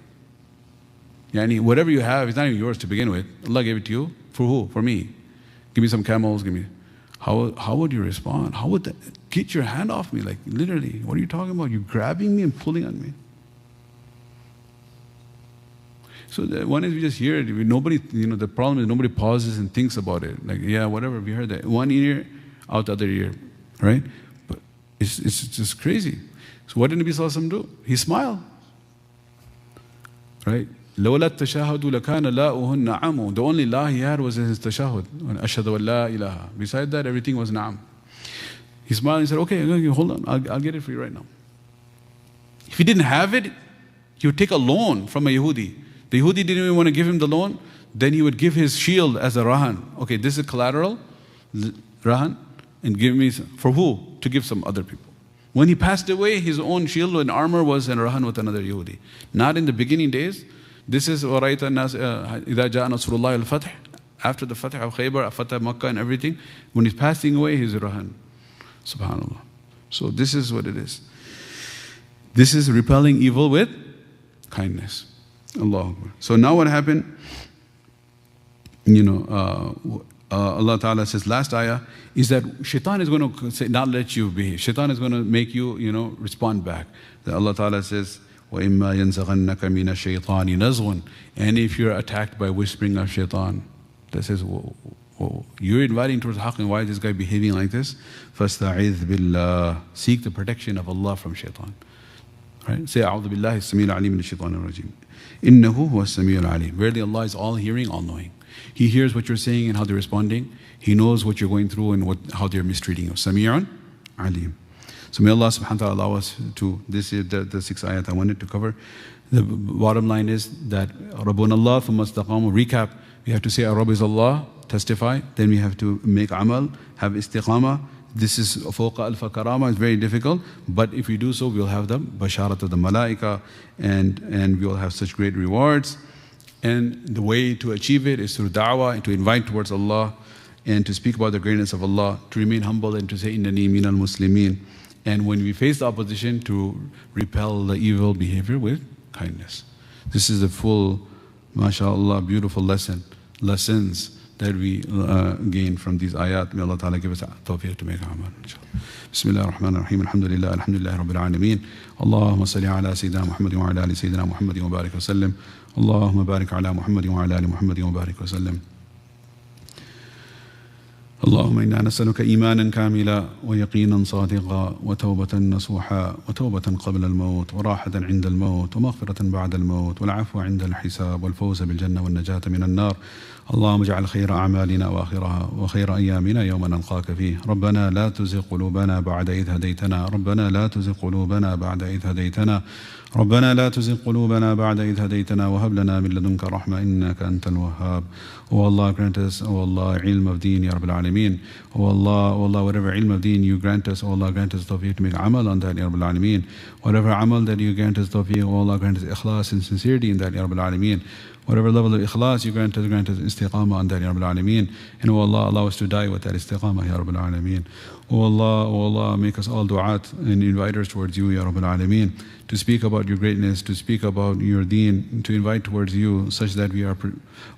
[SPEAKER 1] Yani whatever you have, it's not even yours to begin with. Allah gave it to you. For who? For me. Give me some camels, give me. How would you respond? How would that, get your hand off me? Like literally, what are you talking about? You're grabbing me and pulling on me. So one is we just hear it. Nobody, the problem is nobody pauses and thinks about it. Like, yeah, whatever, we heard that. One ear, out the other ear, right? But it's just crazy. So what did Nabi Sallallahu Alaihi Wasallam do? He smiled, right? لولا التشهد لكان لاؤه النعم. The only la he had was his tashahud. أشهد أن لا إله. Besides that, everything was na'am. He smiled and said, okay, hold on, I'll get it for you right now. If he didn't have it, he would take a loan from a Yehudi. The Yehudi didn't even want to give him the loan, then he would give his shield as a rahan. Okay, this is collateral, rahan, and give me some. For who? To give some other people. When he passed away, his own shield and armor was a rahan with another Yehudi. Not in the beginning days. This is وَرَيْتَ النَّاسِ إِذَا جَاءَ نَصْرُ اللَّهِ الْفَتْحِ. After the Fatih of Khaybar, Fatih Makkah and everything, when he's passing away, he's rahan. SubhanAllah. So this is what it is. This is repelling evil with kindness. Allahu Akbar. So now what happened? Allah Ta'ala says, last ayah, is that shaitan is going to say, not let you behave. Shaitan is going to make you, respond back. That Allah Ta'ala says, وَإِمَّا يَنْزَغَنَّكَ مِنَ الشَّيْطَانِ نَزْغٌ. And if you're attacked by whispering of shaitan, that says, you're inviting towards haqq, and why is this guy behaving like this? فَاسْتَعِذْ بِاللَّهِ. Seek the protection of Allah from shaitan. Right? Say, أعوذ بالله السميع العليم من الشيطان الرجيم. إنه هو السميع العليم. Verily Allah is all hearing, all knowing. He hears what you're saying and how they're responding. He knows what you're going through and how they're mistreating you. Sami'un alim. So may Allah subhanahu wa ta'ala allow us to, this is the 6 ayat I wanted to cover. The bottom line is that Rabbuna Allah thumma istaqamu. Recap, we have to say our Rabb is Allah, testify, then we have to make amal, have istiqamah. This is fawqa alfa karama, it's very difficult, but if we do so, we'll have the basharat of the malaika, and we will have such great rewards. And the way to achieve it is through da'wah, and to invite towards Allah, and to speak about the greatness of Allah, to remain humble and to say, Innani minal muslimin. And when we face the opposition, to repel the evil behavior with kindness. This is a full, mashallah, beautiful lessons that we gain from these ayat. May Allah Ta'ala give us tawfiq to make amal, inshallah. Bismillah ar-Rahman ar-Rahim. Alhamdulillah Rabbil Alameen. Allahumma salli ala Sayyidina Muhammadin wa ala ali Sayyidina Muhammadin wa barik wa sallim. Allahumma barik ala Muhammadin wa ala ali Muhammadin wa barik wa sallim. اللهم إنا نسألك إيمانا كاملا ويقينا صادقا وتوبة نصوحا وتوبة قبل الموت وراحة عند الموت ومغفرة بعد الموت والعفو عند الحساب والفوز بالجنة والنجاة من النار. اللهم اجعل خير أعمالنا وآخرها وخير أيامنا يوم نلقاك فيه. ربنا لا تزغ قلوبنا بعد إذ هديتنا. ربنا لا تزغ قلوبنا بعد إذ هديتنا. ربنا لا تزغ قلوبنا بعد إذ هديتنا وهب لنا من لدنك رحمة إنك أنت الوهاب. O Allah, grant us, O Allah, ilm of deen, Ya Rabbil Alameen. O Allah, whatever ilm of deen you grant us, O Allah, grant us tawfiq to make amal on that, Ya Rabbil Alameen. Whatever amal that you grant us tawfiq, O Allah, grant us ikhlas and sincerity in that, Ya Rabbil Alameen. Whatever level of ikhlas you grant us istiqamah on that, Ya Rabbil Alameen. And O Allah, allow us to die with that istiqamah, Ya Rabbil Alameen. O Allah, make us all du'at and inviters towards you, Ya Rabbil Alameen, to speak about your greatness, to speak about your deen, to invite towards you, such that we are,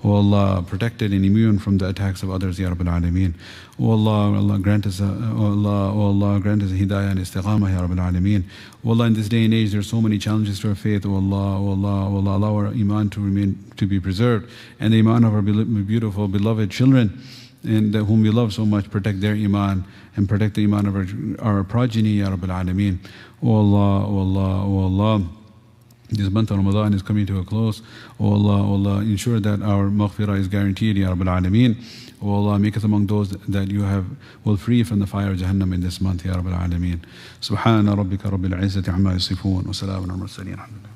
[SPEAKER 1] O Allah, protected and immune from the attacks of others, Ya Rabbil Alameen. O Allah, grant us, O Allah, grant us hidayah and istiqamah, Ya Rabbil Alameen. O Allah, in this day and age, there are so many challenges to our faith. O Allah, allow our Iman to be preserved, and the Iman of our beautiful, beloved children, and whom we love so much, protect their Iman and protect the Iman of our progeny, Ya Rabbil Alameen. O Allah, this month of Ramadan is coming to a close. O Allah, ensure that our maghfirah is guaranteed, Ya Rabbil Alameen. O Allah, make us among those that you will free from the fire of Jahannam in this month, Ya Rabbil Alameen. Subhana rabbika rabbil izzati amma yasifun wa salamun ala al-mursaleen. Alhamdulillah.